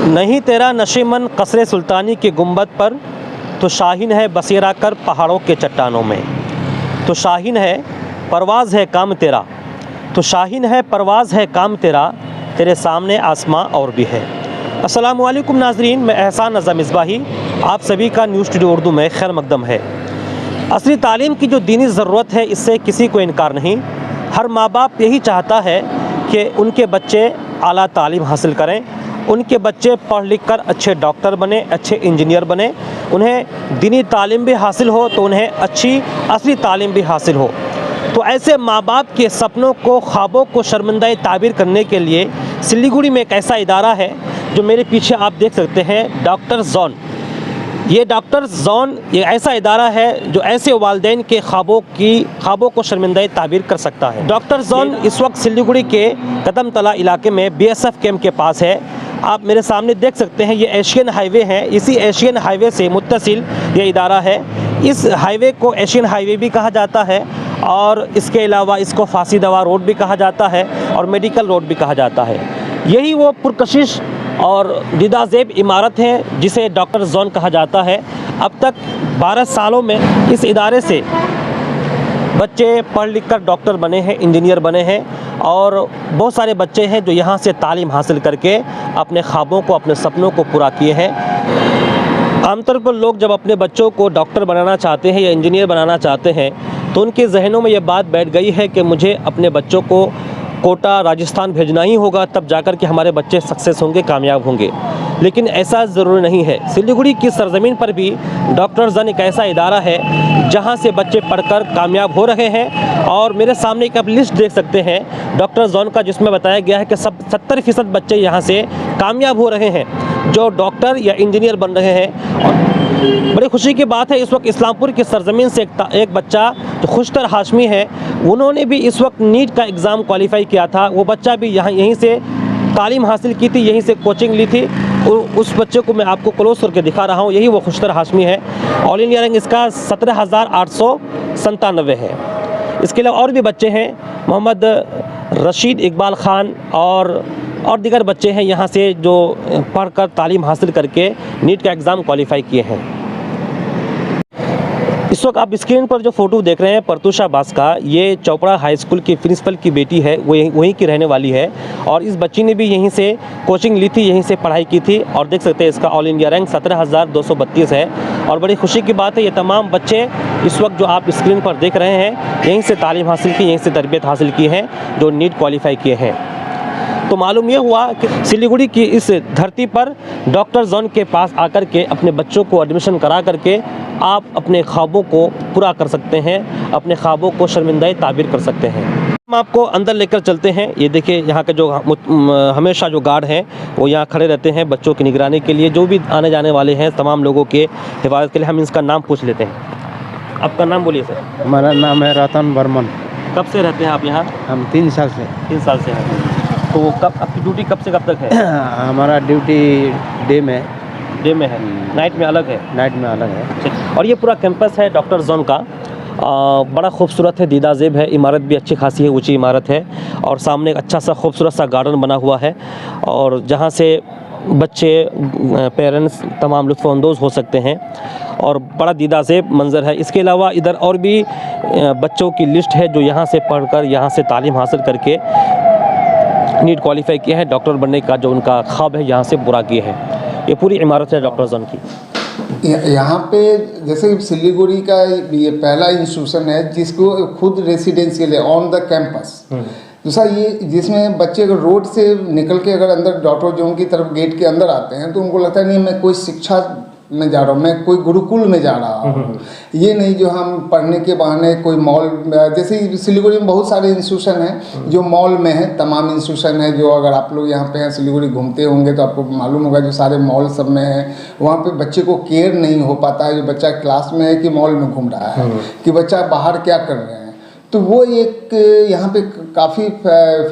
नहीं तेरा नशेमन कसरे सुल्तानी के गुंबद पर, तो शाहीन है बसेरा कर पहाड़ों के चट्टानों में। तो शाहीन है परवाज़ है काम तेरा, तो शाहीन है परवाज़ है काम तेरा, तेरे सामने आसमां और भी है। अस्सलामु अलैकुम नाज़रीन, मैं एहसान रज़ा मिसबाही आप सभी का न्यूज़ स्टूडियो उर्दू में खैर मकदम है। असली तालीम की जो दीनी ज़रूरत है, इससे किसी को इनकार नहीं। हर माँ बाप यही चाहता है कि उनके बच्चे आला तालीम हासिल करें, उनके बच्चे पढ़ लिख कर अच्छे डॉक्टर बने, अच्छे इंजीनियर बने, उन्हें दीनी तालीम भी हासिल हो तो उन्हें अच्छी असली तालीम भी हासिल हो। तो ऐसे माँ बाप के सपनों को, ख्वाबों को शर्मिंदा ताबीर करने के लिए सिलीगुड़ी में एक ऐसा इदारा है जो मेरे पीछे आप देख सकते हैं, डॉक्टर जोन। ये डॉक्टर जोन ये ऐसा इदारा है जो ऐसे वालिदैन के ख्वाबों को शर्मिंदा ताबीर कर सकता है। डॉक्टर जोन इस वक्त सिलीगुड़ी के कदम तला इलाके में BSF कैंप के पास है। आप मेरे सामने देख सकते हैं, ये एशियन हाईवे है। इसी एशियन हाईवे से मुत्तसिल ये इदारा है। इस हाईवे को एशियन हाईवे भी कहा जाता है और इसके अलावा इसको फांसी दवा रोड भी कहा जाता है और मेडिकल रोड भी कहा जाता है। यही वो पुरकशिश और दीदाज़ेब इमारत है जिसे डॉक्टर जोन कहा जाता है। अब तक 12 सालों में इस इदारे से बच्चे पढ़ लिख कर डॉक्टर बने हैं, इंजीनियर बने हैं और बहुत सारे बच्चे हैं जो यहाँ से तालीम हासिल करके अपने ख्वाबों को, अपने सपनों को पूरा किए हैं। आमतौर पर लोग जब अपने बच्चों को डॉक्टर बनाना चाहते हैं या इंजीनियर बनाना चाहते हैं तो उनके जहनों में ये बात बैठ गई है कि मुझे अपने बच्चों को कोटा राजस्थान भेजना ही होगा, तब जाकर के हमारे बच्चे सक्सेस होंगे, कामयाब होंगे। लेकिन ऐसा ज़रूरी नहीं है। सिलीगुड़ी की सरज़मीन पर भी डॉक्टर जोन एक ऐसा इदारा है जहां से बच्चे पढ़कर कामयाब हो रहे हैं। और मेरे सामने एक आप लिस्ट देख सकते हैं डॉक्टर जोन का, जिसमें बताया गया है कि 70% बच्चे यहां से कामयाब हो रहे हैं जो डॉक्टर या इंजीनियर बन रहे हैं। और बड़ी खुशी की बात है, इस वक्त इस्लामपुर की सरज़मीन से एक बच्चा जो खुशतर हाशमी है, उन्होंने भी इस वक्त नीट का एग्ज़ाम क्वालिफाई किया था। वो बच्चा भी यहीं से तालीम हासिल की थी, यहीं से कोचिंग ली थी। उस बच्चे को मैं आपको क्लोज करके दिखा रहा हूँ, यही वो खुशतर हाशमी है। ऑल इंडिया रैंक इसका 17,897 है। इसके अलावा और भी बच्चे हैं, मोहम्मद रशीद इकबाल ख़ान और दीगर बच्चे हैं यहाँ से जो पढ़कर तालीम हासिल करके नीट का एग्ज़ाम क्वालिफाई किए हैं। इस वक्त आप स्क्रीन पर जो फ़ोटो देख रहे हैं परतुषा बास का, ये चोपड़ा हाई स्कूल की प्रिंसिपल की बेटी है, वो वहीं की रहने वाली है। और इस बच्ची ने भी यहीं से कोचिंग ली थी, यहीं से पढ़ाई की थी और देख सकते हैं इसका ऑल इंडिया रैंक 17,232 है। और बड़ी खुशी की बात है, ये तमाम बच्चे इस वक्त जो आप स्क्रीन पर देख रहे हैं यहीं से तालीम हासिल की, यहीं से तरबियत हासिल की है जो नीट क्वालिफाई किए हैं। तो मालूम यह हुआ कि सिलीगुड़ी की इस धरती पर डॉक्टर जोन के पास आकर के अपने बच्चों को एडमिशन करा करके आप अपने ख्वाबों को पूरा कर सकते हैं, अपने ख्वाबों को शर्मिंदा ताबीर कर सकते हैं। हम आपको अंदर लेकर चलते हैं। ये देखिए, यहाँ के जो हमेशा जो गार्ड हैं वो यहाँ खड़े रहते हैं बच्चों की निगरानी के लिए। जो भी आने जाने वाले हैं तमाम लोगों के हिफाजत के लिए हम इसका नाम पूछ लेते हैं। आपका नाम बोलिए सर। हमारा नाम है रतन बर्मन। कब से रहते हैं आप यहाँ? हम 3 साल से। 3 साल से हैं। तो कब आपकी ड्यूटी कब से कब तक है? हमारा ड्यूटी डे में है, नाइट में अलग है? नाइट में अलग है। और ये पूरा कैंपस है डॉक्टर जोन का, बड़ा खूबसूरत है, दीदाज़ेब है। इमारत भी अच्छी खासी है, ऊंची इमारत है और सामने एक अच्छा सा खूबसूरत सा गार्डन बना हुआ है और जहाँ से बच्चे, पेरेंट्स तमाम लुत्फ़अंदोज़ हो सकते हैं और बड़ा दीदाज़ेब मंज़र है। इसके अलावा इधर और भी बच्चों की लिस्ट है जो यहाँ से पढ़कर, यहाँ से तालीम हासिल करके नीट क्वालिफाई किया है, डॉक्टर बनने का जो उनका ख्वाब है यहाँ से पूरा किए हैं। ये पूरी इमारत है डॉक्टर जोन की। यहाँ पे जैसे सिलीगुड़ी का ये पहला इंस्टीट्यूशन है जिसको खुद रेसिडेंशियल है ऑन द कैंपस। दूसरा ये जिसमें बच्चे अगर रोड से निकल के अगर अंदर डॉक्टर जोन की तरफ गेट के अंदर आते हैं तो उनको लगता है नहीं मैं कोई शिक्षा में जा रहा हूँ, मैं कोई गुरुकुल में जा रहा हूँ। ये नहीं जो हम पढ़ने के बहाने कोई मॉल, जैसे सिलीगुड़ी में बहुत सारे इंस्टीट्यूशन हैं जो मॉल में है। तमाम इंस्टीट्यूशन है जो अगर आप लोग यहाँ पे हैं सिलीगुड़ी घूमते होंगे तो आपको मालूम होगा जो सारे मॉल सब में है, वहाँ पे बच्चे को केयर नहीं हो पाता है जो बच्चा क्लास में है कि मॉल में घूम रहा है, कि बच्चा बाहर क्या कर रहे हैं। तो वो एक यहाँ पे काफ़ी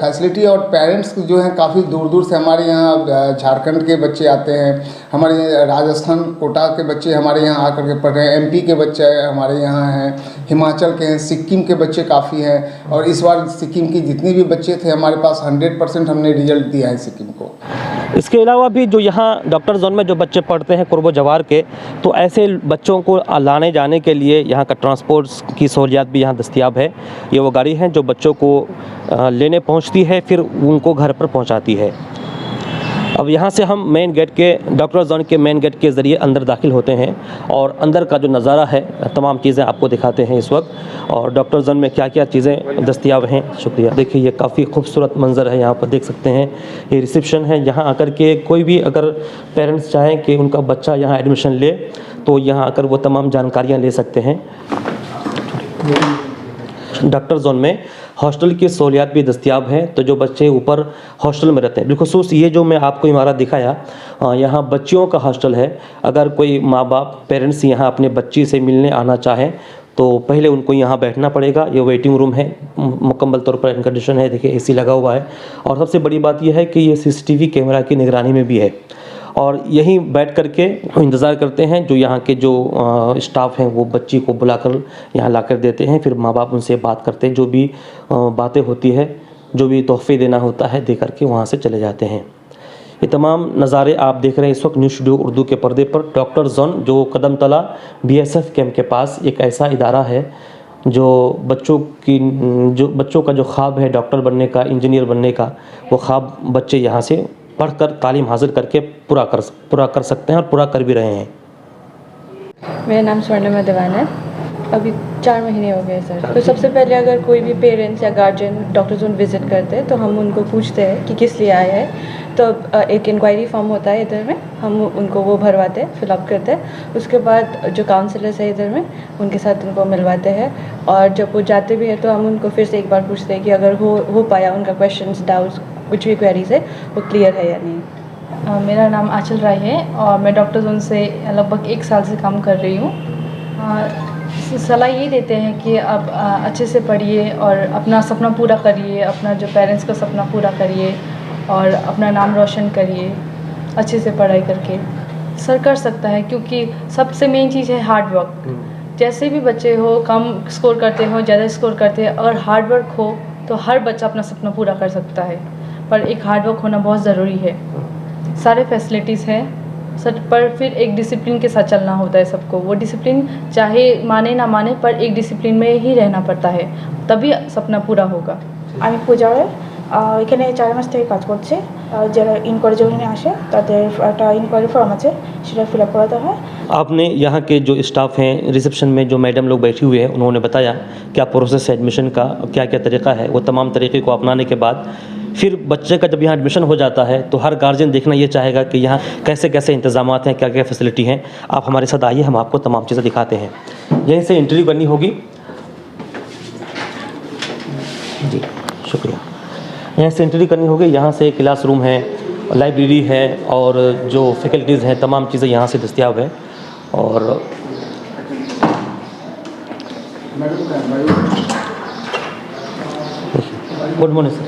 फैसिलिटी और पेरेंट्स जो हैं काफ़ी दूर दूर से हमारे यहाँ झारखंड के बच्चे आते हैं, हमारे राजस्थान कोटा के बच्चे हमारे यहाँ आकर के पढ़ रहे हैं, MP के बच्चे हमारे यहाँ हैं, हिमाचल के हैं, सिक्किम के बच्चे काफ़ी हैं। और इस बार सिक्किम की जितने भी बच्चे थे हमारे पास 100% हमने रिजल्ट दिया है सिक्किम को। इसके अलावा भी जो यहाँ डॉक्टर जोन में जो बच्चे पढ़ते हैं कुर्बो जवार के, तो ऐसे बच्चों को लाने जाने के लिए यहाँ का ट्रांसपोर्ट की सहूलियात भी यहाँ दस्तियाब है। ये वो गाड़ी है जो बच्चों को लेने पहुँचती है, फिर उनको घर पर पहुँचाती है। अब यहाँ से हम मेन गेट के डॉक्टर जोन के मेन गेट के ज़रिए अंदर दाखिल होते हैं और अंदर का जो नज़ारा है तमाम चीज़ें आपको दिखाते हैं इस वक्त, और डॉक्टर जोन में क्या क्या चीज़ें दस्तयाब हैं। शुक्रिया। देखिए ये काफ़ी खूबसूरत मंज़र है, यहाँ पर देख सकते हैं ये रिसेप्शन है। यहाँ आकर के कोई भी अगर पेरेंट्स चाहें कि उनका बच्चा यहाँ एडमिशन ले तो यहाँ आकर वो तमाम जानकारियाँ ले सकते हैं। डॉक्टर जोन में हॉस्टल की सहूलियात भी दस्तियाब हैं, तो जो बच्चे ऊपर हॉस्टल में रहते हैं, बिलखुसूस ये जो मैं आपको इमारत दिखाया यहाँ बच्चियों का हॉस्टल है। अगर कोई माँ बाप पेरेंट्स यहाँ अपने बच्ची से मिलने आना चाहें तो पहले उनको यहाँ बैठना पड़ेगा। ये वेटिंग रूम है, मुकम्मल तौर पर एयर कंडीशन है, देखिए एसी लगा हुआ है, और सबसे बड़ी बात यह है कि ये CCTV कैमरा की निगरानी में भी है। और यहीं बैठ कर के इंतज़ार करते हैं, जो यहाँ के जो स्टाफ हैं वो बच्ची को बुलाकर यहाँ लाकर देते हैं, फिर माँ बाप उनसे बात करते हैं, जो भी बातें होती है, जो भी तोहफे देना होता है दे करके वहाँ से चले जाते हैं। ये तमाम नज़ारे आप देख रहे हैं इस वक्त न्यूज़ स्टूडियो उर्दू के पर्दे पर। डॉक्टर जोन जो कदम तला BSF कैंप के पास एक ऐसा इदारा है जो बच्चों का जो ख्वाब है डॉक्टर बनने का, इंजीनियर बनने का, वो ख्वाब बच्चे यहाँ से पढ़कर तालीम हासिल करके पूरा कर सकते हैं और पूरा कर भी रहे हैं। मेरा नाम स्वर्णिमा देवान है। अभी 4 महीने हो गए सर। तो सबसे पहले अगर कोई भी पेरेंट्स या गार्जियन डॉक्टर जोन विज़िट करते हैं तो हम उनको पूछते हैं कि किस लिए आए हैं। तो एक इंक्वायरी फॉर्म होता है इधर में, हम उनको वो भरवाते हैं, फिलअप करते हैं। उसके बाद जो काउंसलर्स है इधर में, उनके साथ उनको मिलवाते हैं, और जब वो जाते भी हैं तो हम उनको फिर से एक बार पूछते हैं कि अगर हो पाया उनका क्वेश्चंस, डाउट्स, कुछ भी क्वेरीज है वो क्लियर है या नहीं। मेरा नाम आंचल राय है और मैं डॉक्टर जोन से लगभग 1 साल से काम कर रही हूँ। सलाह ये देते हैं कि आप अच्छे से पढ़िए और अपना सपना पूरा करिए, अपना जो पेरेंट्स का सपना पूरा करिए और अपना नाम रोशन करिए अच्छे से पढ़ाई करके। सर कर सकता है, क्योंकि सबसे मेन चीज़ है हार्ड वर्क। जैसे भी बच्चे हो, कम स्कोर करते हो, ज़्यादा स्कोर करते हैं, अगर हार्ड वर्क हो तो हर बच्चा अपना सपना पूरा कर सकता है। पर एक हार्ड वर्क होना बहुत ज़रूरी है। सारे फैसिलिटीज़ हैं सर, पर फिर एक डिसिप्लिन के साथ चलना होता है सबको। वो डिसिप्लिन चाहे माने ना माने, पर एक डिसिप्लिन में ही रहना पड़ता है, तभी सपना पूरा होगा। আমি পূজা রায়, এখানে 4 মাস থেকে কাজ করছি। যারা ইনকোয়ারি জন্য আসে তাদের একটা ইনকোয়ারি ফর্ম আছে, সেটা ফিল আপ করাতে হয়। आपने यहाँ के जो स्टाफ हैं, रिसेप्शन में जो मैडम लोग बैठी हुए हैं, उन्होंने बताया क्या प्रोसेस है एडमिशन का, क्या क्या तरीका है। वो तमाम तरीके को अपनाने के बाद फिर बच्चे का जब यहाँ एडमिशन हो जाता है तो हर गार्जियन देखना ये चाहेगा कि यहाँ कैसे कैसे इंतज़ामात हैं, क्या क्या फैसिलिटी हैं। आप हमारे साथ आइए, हम आपको तमाम चीज़ें दिखाते हैं। यहीं से एंट्री करनी होगी जी, शुक्रिया। यहाँ से एंट्री करनी होगी। यहाँ से क्लासरूम है, लाइब्रेरी है, और जो फैकल्टीज़ हैं तमाम चीज़ें यहाँ से दस्तियाब है। और गुड मॉर्निंग सर।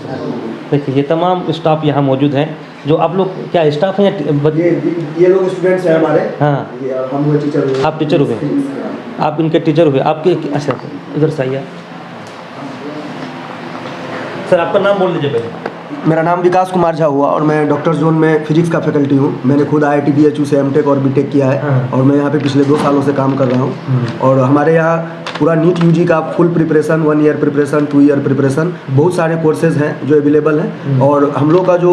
देखिए ये तमाम स्टाफ यहाँ मौजूद हैं। जो आप लोग क्या स्टाफ हैं या ये लोग स्टूडेंट्स हैं हमारे। हाँ, हम हुए टीचर हुए। आप टीचर हुए, आप इनके टीचर हुए। आपके अच्छा इधर से आइए सर, आपका नाम बोल दीजिए पहले। मेरा नाम विकास कुमार झा हुआ और मैं डॉक्टर जोन में फिजिक्स का फैकल्टी हूँ। मैंने खुद IIT BHU से MTech और BTech किया है। हाँ। और मैं यहाँ पे पिछले 2 सालों से काम कर रहा हूँ। और हमारे यहाँ पूरा नीट UG का full preparation, 1 year preparation, 2 year preparation, बहुत सारे कोर्सेज हैं जो अवेलेबल हैं। और हम लोग का जो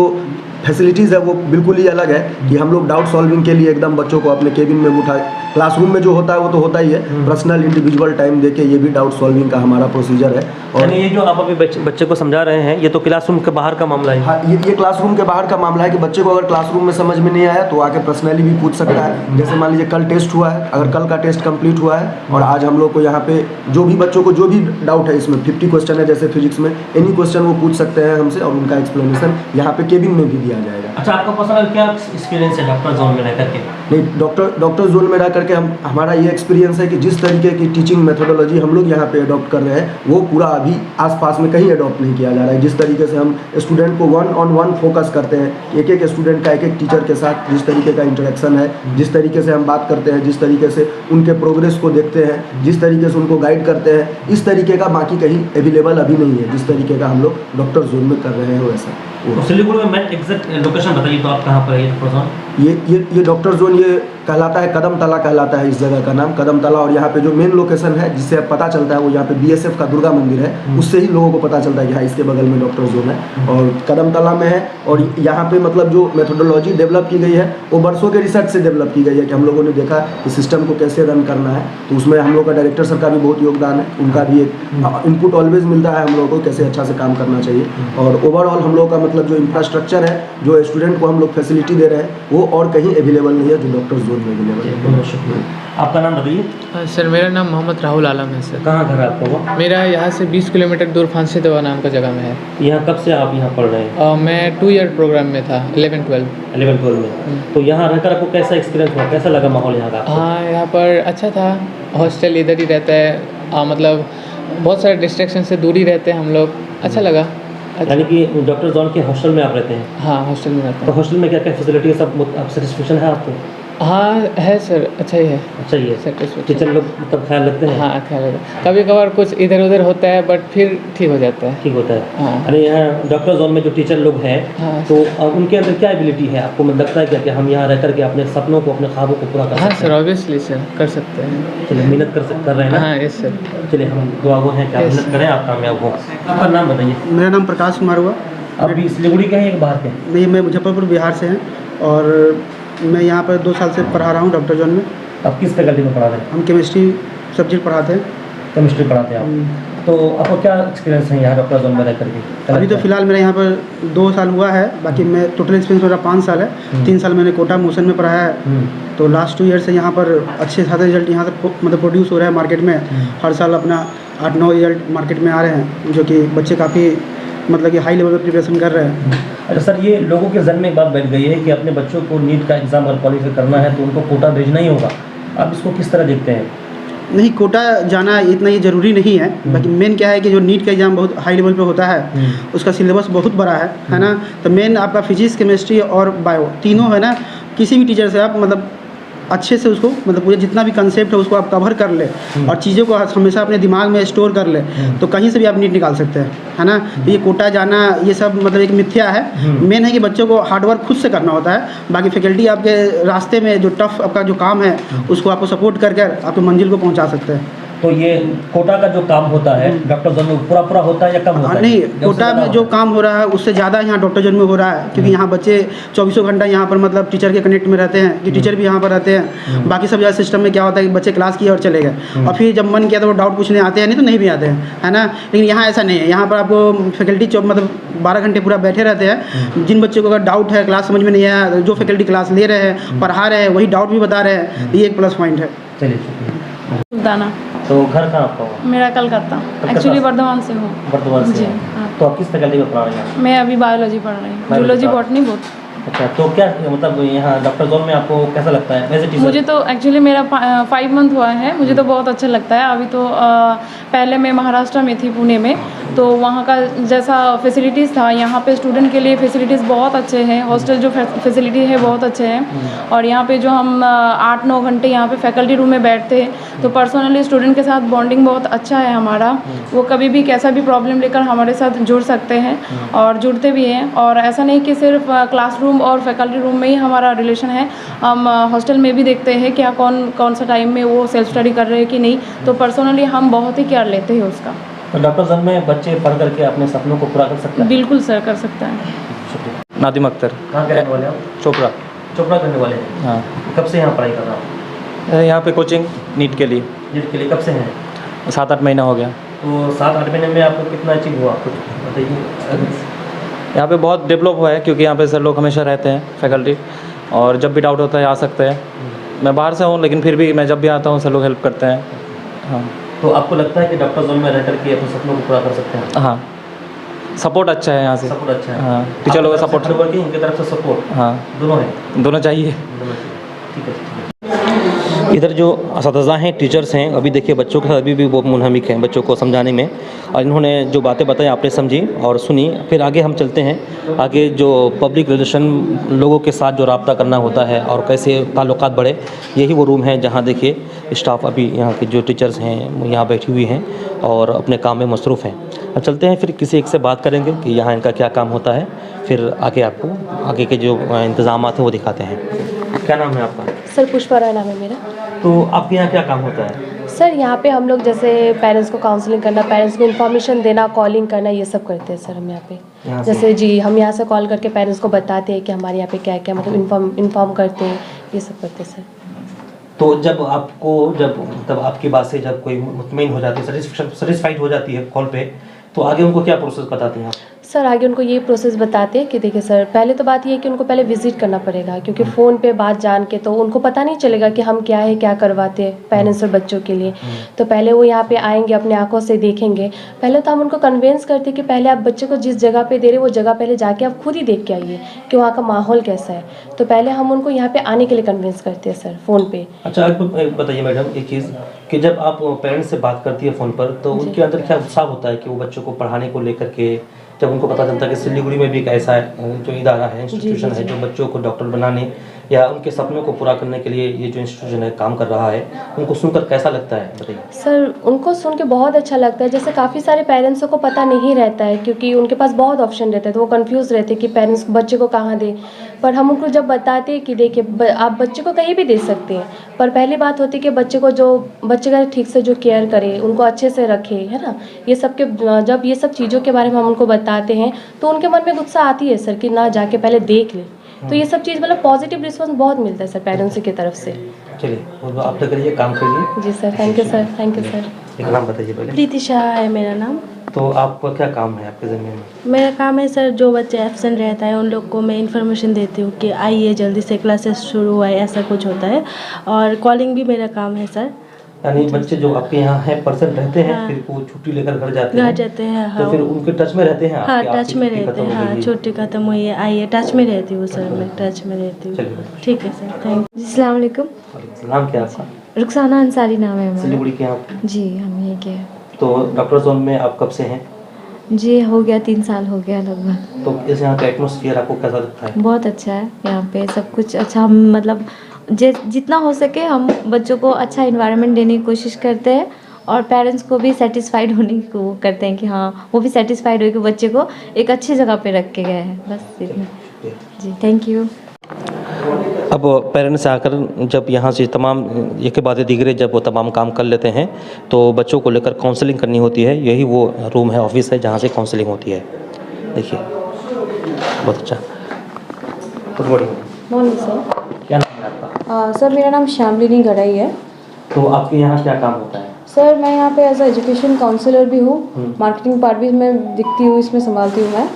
फैसिलिटीज़ है वो बिल्कुल ही अलग है कि हम लोग डाउट सॉल्विंग के लिए एकदम बच्चों को अपने केबिन में उठा, क्लासरूम में जो होता है वो तो होता ही है, पर्सनल इंडिविजुअल टाइम देके ये भी डाउट सॉल्विंग का हमारा प्रोसीजर है। और ये जो आप अभी बच्चे को समझा रहे हैं, ये तो क्लासरूम के बाहर का मामला है। हाँ, ये क्लासरूम के बाहर का मामला है कि बच्चे को अगर क्लासरूम में समझ में नहीं आया तो आके पर्सनली भी पूछ सकता है। जैसे मान लीजिए कल टेस्ट हुआ है, अगर कल का टेस्ट कंप्लीट हुआ है और आज हम लोग को यहाँ पे जो भी बच्चों को जो भी डाउट है, इसमें 50 क्वेश्चन है जैसे फिजिक्स में, एनी क्वेश्चन वो पूछ सकते हैं हमसे और उनका एक्सप्लेनेशन यहाँ पे केबिन में भी दिया जाएगा। अच्छा, आपका पर्सनल क्या एक्सपीरियंस है डॉक्टर जोन में रहकर के? नहीं, डॉक्टर जोन में रह करके हमारा ये एक्सपीरियंस है कि जिस तरीके की टीचिंग मेथोडोलॉजी हम लोग यहाँ पे अडॉप्ट कर रहे हैं वो पूरा अभी आसपास में कहीं अडॉप्ट नहीं किया जा रहा है। जिस तरीके से हम स्टूडेंट को 1-on-1 फोकस करते हैं, एक एक स्टूडेंट का एक एक टीचर के साथ जिस तरीके का इंटरेक्शन है, जिस तरीके से हम बात करते हैं, जिस तरीके से उनके प्रोग्रेस को देखते हैं, जिस तरीके से उनको गाइड करते हैं, इस तरीके का बाकी कहीं अवेलेबल अभी नहीं है जिस तरीके का हम लोग डॉक्टर जोन में कर रहे हैं वैसा। तो सिलीगुड़ी में मैं एग्जैक्ट लोकेशन बताइए तो आप कहाँ पर है डॉक्टर जोन? ये डॉक्टर जोन ये कहलाता है कदम तला कहलाता है इस जगह का नाम कदम तला। और यहाँ पे जो मेन लोकेशन है जिससे पता चलता है वो यहाँ पे BSF का दुर्गा मंदिर है, उससे ही लोगों को पता चलता है कि हाँ इसके बगल में डॉक्टर जोन है और कदम तला में है। और यहाँ पे मतलब जो मेथोडोलॉजी डेवलप की गई है वो बरसों के रिसर्च से डेवलप की गई है कि हम लोगों ने देखा कि सिस्टम को कैसे रन करना है। तो उसमें हम लोग का डायरेक्टर सर का भी बहुत योगदान है, उनका भी एक इनपुट ऑलवेज मिलता है हम लोगों को कैसे अच्छा से काम करना चाहिए। और ओवरऑल हम लोग का मतलब जो इंफ्रास्ट्रक्चर है, जो स्टूडेंट को हम लोग फैसिलिटी दे रहे हैं वो और कहीं अवेलेबल नहीं है जो डॉक्टर जोन में अवेलेबल है। बहुत शुक्रिया। आपका नाम बताइए। सर मेरा नाम मोहम्मद राहुल आलम है सर। कहाँ घर है आपका वो? मेरा यहाँ से 20 किलोमीटर दूर फांसी देवा नाम का जगह में है। यहाँ कब से आप यहाँ पढ़ रहे हैं? मैं 2 ईयर प्रोग्राम में था 11-12 में। तो यहाँ रहकर आपको कैसा एक्सपीरियंस हुआ, कैसा लगा माहौल यहाँ का? हाँ यहाँ पर अच्छा था। हॉस्टल इधर ही रहता है, मतलब बहुत सारे डिस्ट्रैक्शन से दूर ही रहते हैं हम लोग, अच्छा लगा। यानी कि डॉक्टर जॉन के हॉस्टल में आप रहते हैं? हाँ हॉस्टल में रहते तो हैं। हॉस्टल में क्या क्या फैसिलिटी है, सब सेटिस्फेक्शन है आपको? हाँ है सर, अच्छा ही है। अच्छा ही है। Satisfaction। टीचर लोग मतलब ख्याल रखते हैं? हाँ ख्याल रखते हैं। कभी कभार कुछ इधर उधर होता है बट फिर ठीक हो जाता है। ठीक होता है। हाँ। अरे यहाँ डॉक्टर जोन में जो टीचर लोग हैं हाँ। तो उनके अंदर क्या एबिलिटी है, आपको लगता है क्या कि हम यहाँ रह करके अपने सपनों को, अपने ख्वाबों को पूरा कर हाँ सकते सर हैं? ऑब्वियसली सर कर सकते हैं। चलिए मेहनत कर रहे हैं ना? हाँ यस सर। चलिए हम दुआगो हैं कि आप Yes। मेहनत करें, आप कामयाब हो। आपका नाम बताइए। मेरा नाम प्रकाश कुमार हुआ। आप भी सिलीगुड़ी के हैं एक बाहर के हैं? नहीं, मैं मुजफ्फरपुर बिहार से हैं और मैं यहाँ पर 2 साल से पढ़ा रहा हूँ डॉक्टर जॉन में। आप किस फैकल्टी में पढ़ा रहे हैं? हम केमिस्ट्री सब्जेक्ट पढ़ाते हैं। केमिस्ट्री पढ़ाते हैं आप। तो आपको क्या एक्सपीरियंस है यहाँ डॉक्टर जोन में रह करके? अभी तो फिलहाल मेरा यहाँ पर 2 साल हुआ है, बाकी मैं टोटल एक्सपीरियंस मेरा 5 साल है। 3 साल मैंने कोटा मोशन में पढ़ाया है। तो लास्ट 2 ईयर से यहाँ पर अच्छे खासा रिजल्ट यहाँ से मतलब प्रोड्यूस हो रहा है मार्केट में। हर साल अपना 8-9 रिजल्ट मार्केट में आ रहे हैं, जो कि बच्चे काफ़ी मतलब कि हाई लेवल पर प्रिपरेशन कर रहे हैं। अच्छा सर, ये लोगों के जहन में एक बात बैठ गई है कि अपने बच्चों को नीट का एग्ज़ाम अगर क्वालिफाई करना है तो उनको कोटा भेजना ही होगा। आप इसको किस तरह देखते हैं? नहीं, कोटा जाना इतना ये ज़रूरी नहीं है। बाकी मेन क्या है कि जो नीट का एग्ज़ाम बहुत हाई लेवल पे होता है, उसका सिलेबस बहुत बड़ा है ना। तो मेन आपका फिजिक्स, केमिस्ट्री और बायो तीनों है ना, किसी भी टीचर से आप मतलब अच्छे से उसको मतलब पूरा जितना भी कंसेप्ट है उसको आप कवर कर ले और चीज़ों को हमेशा अपने दिमाग में स्टोर कर ले तो कहीं से भी आप नीट निकाल सकते हैं, है ना। तो ये कोटा जाना ये सब मतलब एक मिथ्या है। मेन है कि बच्चों को हार्डवर्क खुद से करना होता है। बाकी फैकल्टी आपके रास्ते में जो टफ आपका जो काम है उसको आपको सपोर्ट करके आपके मंजिल को पहुँचा सकते हैं। तो ये कोटा का जो काम होता है डॉक्टर जोन में पूरा होता है या कम होता है? नहीं, कोटा में जो काम हो रहा है उससे ज़्यादा यहाँ डॉक्टर जोन में हो रहा है, क्योंकि यहाँ बच्चे 24 घंटा यहाँ पर मतलब टीचर के कनेक्ट में रहते हैं कि टीचर भी यहाँ पर रहते हैं। बाकी सब ज़्यादा सिस्टम में क्या होता है कि बच्चे क्लास किए और चले गए और फिर जब मन किया तो वो डाउट पूछने आते हैं, नहीं तो नहीं भी आते हैं, है ना। लेकिन यहाँ ऐसा नहीं है। यहाँ पर आपको फैकल्टी मतलब 12 घंटे पूरा बैठे रहते हैं। जिन बच्चों को अगर डाउट है, क्लास समझ में नहीं आया, जो फैकल्टी क्लास ले रहे हैं, पढ़ा रहे हैं, वही डाउट भी बता रहे हैं। ये एक प्लस पॉइंट है। चलिए शुक्रिया। सुल्ताना। तो घर कहाँ आपका हुआ? मेरा कलकत्ता, एक्चुअली वर्धमान से हूँ। वर्धमान से जी हैं। हाँ। तो आप किस फैकल्टी में पढ़ा रहे हैं? मैं अभी बायोलॉजी पढ़ रही हूँ, Biology जूलॉजी पढ़ा- बॉटनी बोथ। अच्छा, तो क्या मतलब यहाँ डॉक्टर जोन में आपको कैसा लगता है एज ए टीचर? मुझे तो एक्चुअली मेरा 5 मंथ हुआ है, मुझे तो बहुत अच्छा लगता है। अभी तो पहले मैं महाराष्ट्र में थी, पुणे में, तो वहाँ का जैसा फैसिलिटीज़ था, यहाँ पे स्टूडेंट के लिए फैसिलिटीज़ बहुत अच्छे हैं। हॉस्टल जो फैसिलिटी है बहुत अच्छे हैं। और यहाँ पे जो हम 8-9 घंटे यहाँ पे फैकल्टी रूम में बैठते हैं तो पर्सनली स्टूडेंट के साथ बॉन्डिंग बहुत अच्छा है हमारा। वो कभी भी कैसा भी प्रॉब्लम लेकर हमारे साथ जुड़ सकते हैं और जुड़ते भी हैं। और ऐसा नहीं कि सिर्फ क्लासरूम और फैकल्टी रूम में ही हमारा रिलेशन है, हम हॉस्टल में भी देखते हैं क्या कौन सा टाइम में वो सेल्फ स्टडी कर रहे हैं कि नहीं। तो पर्सनली हम बहुत ही केयर लेते हैं उसका। तो डॉक्टर जोन में बच्चे पढ़ करके अपने सपनों को पूरा कर सकते हैं? बिल्कुल सर, कर सकता है। शुक्रिया। नादिम अख्तर, कहाँ के रहने वाले हैं? चोपड़ा। चोपड़ा करने वाले हैं। हाँ, कब से यहाँ पढ़ाई कर रहा हूँ? यहाँ पे कोचिंग नीट के लिए नीट के लिए कब से हैं? 7-8 महीना हो गया। तो 7-8 महीने में आपको कितना अचीव हुआ, कुछ बताइए। यहाँ पे बहुत डेवलप हुआ है क्योंकि यहाँ पे सर लोग हमेशा रहते हैं फैकल्टी, और जब भी डाउट होता है आ सकते हैं। मैं बाहर से हूँ लेकिन फिर भी मैं जब भी आता हूँ सर लोग हेल्प करते हैं। हाँ। तो आपको लगता है कि डॉक्टर जोन में रह करके अपने सपनों को पूरा कर सकते हैं? हाँ, सपोर्ट अच्छा है यहाँ से। सपोर्ट अच्छा है। हाँ, टीचर लोगों का सपोर्ट। वर्किंग उनकी तरफ से सपोर्ट। हाँ, दोनों है? दोनों चाहिए। इधर जो असातिज़ा हैं, टीचर्स हैं, अभी देखिए बच्चों के साथ अभी भी वो मुनहमिक हैं बच्चों को समझाने में, और इन्होंने जो बातें बताई आपने समझी और सुनी। फिर आगे हम चलते हैं, आगे जो पब्लिक रिलेशन लोगों के साथ जो रब्ता करना होता है और कैसे ताल्लुकात बढ़े, यही वो रूम है जहाँ देखिए स्टाफ अभी यहाँ के जो टीचर्स हैं यहाँ बैठी हुई हैं और अपने काम में मसरूफ़ हैं। अब चलते हैं, फिर किसी एक से बात करेंगे कि यहाँ इनका क्या काम होता है, फिर आगे आपको आगे के जो इंतज़ाम हैं वो दिखाते हैं। क्या नाम है आपका? सर पुष्पा राय नाम है मेरा। तो आपके यहाँ क्या काम होता है? सर यहाँ पे हम लोग जैसे पेरेंट्स को काउंसलिंग करना, पेरेंट्स को इन्फॉर्मेशन देना, कॉलिंग करना, ये सब करते हैं सर हम यहाँ पे। जैसे जी हम यहाँ से कॉल करके पेरेंट्स को बताते हैं कि हमारे यहाँ पे क्या क्या मतलब इन्फॉर्म करते हैं, ये सब करते हैं सर। तो जब मतलब आपकी बात से जब कोई मुतमईन हो जाती है, सेटिस्फाइड हो जाती है कॉल पे, तो आगे उनको क्या प्रोसेस बताते हैं आप? सर आगे उनको ये प्रोसेस बताते हैं कि देखिए सर, पहले तो बात ये है कि उनको पहले विजिट करना पड़ेगा, क्योंकि फ़ोन पे बात जान के तो उनको पता नहीं चलेगा कि हम क्या है क्या करवाते हैं पेरेंट्स और बच्चों के लिए। तो पहले वो यहाँ पे आएंगे, अपने आंखों से देखेंगे। पहले तो हम उनको कन्विंस करते हैं कि पहले आप बच्चे को जिस जगह पे दे रहे वो जगह पहले जाके आप खुद ही देख के आइए कि वहाँ का माहौल कैसा है। तो पहले हम उनको यहाँ पे आने के लिए कन्विंस करते हैं सर फ़ोन पे। अच्छा, आप बताइए मैडम एक चीज़ कि जब आप पेरेंट्स से बात करती है फ़ोन पर, तो उनके अंदर क्या उत्साह होता है कि वो बच्चों को पढ़ाने को लेकर के, जब उनको पता चलता है कि सिलीगुड़ी में भी एक ऐसा जो इदारा है, इंस्टीट्यूशन है जो बच्चों को डॉक्टर बनाने या उनके सपनों को पूरा करने के लिए ये जो इंस्टीट्यूशन है काम कर रहा है, उनको सुनकर कैसा लगता है बताइए? सर उनको सुन के बहुत अच्छा लगता है। जैसे काफ़ी सारे पेरेंट्सों को पता नहीं रहता है, क्योंकि उनके पास बहुत ऑप्शन रहते हैं, तो वो कंफ्यूज रहते हैं कि पेरेंट्स बच्चे को कहाँ दें। पर हम उनको जब बताते हैं कि देखिए आप बच्चे को कहीं भी दे सकते हैं, पर पहली बात होती है कि बच्चे का ठीक से जो केयर करे, उनको अच्छे से रखे, है ना। ये सब के जब ये सब चीज़ों के बारे में हम उनको बताते हैं तो उनके मन में उत्साह आती है सर कि ना जाके पहले देख ले। तो ये सब चीज़ मतलब पॉजिटिव रिस्पॉन्स बहुत मिलता है सर पेरेंट्स की तरफ से। चलिए आप तक करिए, काम करिए। जी sir, thank you sir, thank you sir. एक नाम बताइए पहले। प्रीति शाह है मेरा नाम। तो आपका क्या काम है आपके ज़मीन में? मेरा काम है सर, जो बच्चे एब्सेंट रहता है उन लोग को मैं इन्फॉर्मेशन देती हूँ कि आइए जल्दी से क्लासेस शुरू हुआ है, ऐसा कुछ होता है। और कॉलिंग भी मेरा काम है सर। यानी बच्चे जो आपके यहाँ है परसेंट रहते हैं, हाँ। फिर वो छुट्टी लेकर घर जाते हैं, हाँ। तो फिर उनके टच में रहते हैं? हाँ टच में रहते हैं, हाँ छुट्टी खत्म हुई है, आइए टच में रहती हूँ सर, मैं टच में रहती हूँ। ठीक है सर, थैंक यू। अस्सलाम वालेकुम। नाम क्या आपका? रुखसाना अंसारी नाम है हमारा। सिलीगुड़ी के आप? जी हम यहीं के हैं। तो डॉक्टर जोन में आप कब से हैं? जी हो गया 3 साल हो गया लगभग। तो इस यहाँ का एटमॉस्फेयर आपको कैसा लगता है? बहुत अच्छा है यहाँ पे, सब कुछ अच्छा। हम मतलब जितना हो सके हम बच्चों को अच्छा इन्वायरमेंट देने की कोशिश करते हैं, और पेरेंट्स को भी सेटिस्फाइड होने की वो करते हैं कि हाँ वो भी सेटिस्फाइड हो कि बच्चे को एक अच्छी जगह पे रख के गए हैं, बस इतना। जी थैंक यू। अब पेरेंट्स आकर जब यहाँ से तमाम एक बातें दिगरे जब वो तमाम काम कर लेते हैं तो बच्चों को लेकर काउंसलिंग करनी होती है। यही वो रूम है, ऑफिस है जहाँ से काउंसलिंग होती है। देखिए बहुत अच्छा। Good morning. Morning sir. क्या नाम है आपका? सर मेरा नाम श्यामलिनी गढ़ई है। तो आपके यहाँ क्या काम होता है? सर मैं यहाँ पे एज ए एजुकेशन काउंसलर भी हूँ, मार्केटिंग पार्ट भी मैं दिखती हूँ, इसमें संभालती हूँ मैं।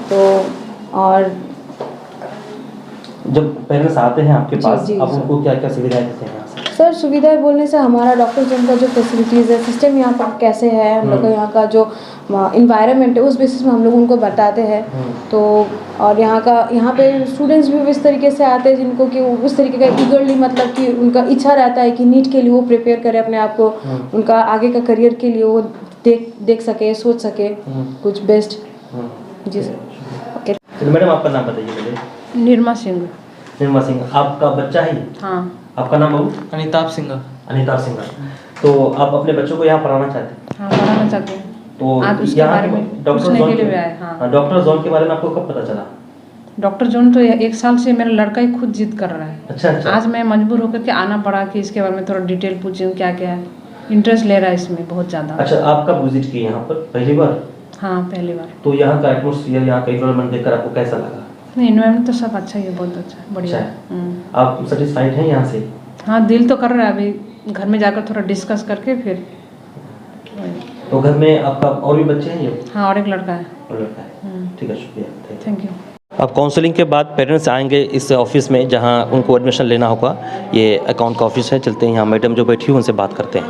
तो और जब पेरेंट्स आते हैं आपके पास, जी, आप उनको क्या क्या सुविधाएं देते हैं यहाँ से? सर सुविधाएं बोलने से हमारा डॉक्टर जोन का जो फैसिलिटीज़ है, सिस्टम यहाँ पर कैसे है, हम लोग का यहाँ का जो इन्वायरमेंट है उस बेसिस में हम लोग उनको बताते हैं। तो और यहाँ पे स्टूडेंट्स भी इस तरीके से आते हैं जिनको कि उस तरीके का ईगरली मतलब कि उनका इच्छा रहता है कि नीट के लिए वो प्रिपेयर करें अपने आप को, उनका आगे का करियर के लिए वो देख सके, सोच सके कुछ बेस्ट। जी सर। ओके मैडम आपका नाम बताइए पहले। निर्मा सिंह। निर्मा सिंह, आपका बच्चा है? हाँ। आपका नाम बाबू? अनिताभ सिंह। अनिताभ सिंह। तो आप अपने बच्चों को यहाँ पढ़ाना चाहते हैं? हाँ पढ़ाना चाहते हैं। तो आज उसके बारे में पूछने के लिए आए। हाँ डॉक्टर जोन के बारे में आपको कब पता चला? डॉक्टर जोन तो 1 साल से मेरा लड़का ही खुद जिद कर रहा है। अच्छा। आज मैं मजबूर होकर के आना पड़ा कि इसके बारे में थोड़ा डिटेल पूछूं क्या क्या है। इंटरेस्ट ले रहा है इसमें बहुत ज़्यादा। अच्छा, आप कब विजिट किए यहाँ पर? पहली बार? हाँ पहली बार। तो यहाँ का एटमोसफियर, यहाँ का इन्वायरमेंट देखकर आपको कैसा लगा? नहीं इन्वायरमेंट तो सब अच्छा ही है, बहुत अच्छा है, बढ़िया है। आप सेटिस्फाइड हैं यहाँ से? हाँ दिल तो कर रहा है, अभी घर में जाकर थोड़ा डिस्कस करके फिर। तो घर में आपका और भी बच्चे हैं? ये हाँ और एक लड़का है। ठीक है, शुक्रिया, थैंक यू। अब काउंसलिंग के बाद पेरेंट्स आएंगे इस ऑफिस में जहां उनको एडमिशन लेना होगा। ये अकाउंट का ऑफिस है। चलते हैं, यहाँ मैडम जो बैठी हुई उनसे बात करते हैं।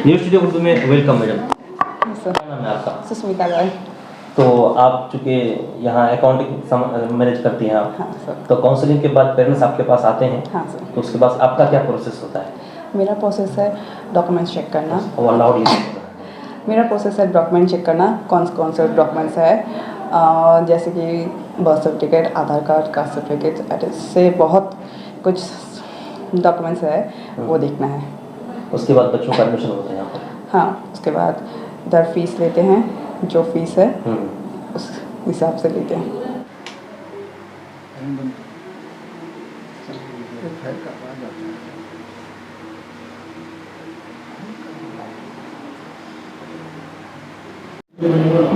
न्यूज़ स्टूडियो उर्दू में वेलकम मैडम। क्या नाम है आपका? सुष्मिता रॉय। तो आप चूँकि यहाँ अकाउंटिंग मैनेज करती हैं आप, हाँ सर। तो काउंसलिंग के बाद पेरेंट्स आपके पास आते हैं, हाँ सर। तो उसके बाद आपका क्या प्रोसेस होता है? मेरा प्रोसेस है डॉक्यूमेंट्स चेक करना। और लाउडली मेरा प्रोसेस है डॉक्यूमेंट चेक करना, कौन से डॉक्यूमेंट्स है, जैसे कि बर्थ सर्टिफिकेट, आधार कार्ड, कास्ट सर्टिफिकेट, ऐसे बहुत कुछ डॉक्यूमेंट्स है वो देखना है। उसके बाद बच्चों का एडमिशन होता है यहाँ पर? हाँ, उसके बाद इधर फीस लेते हैं, जो फीस है उस हिसाब से लेते हैं।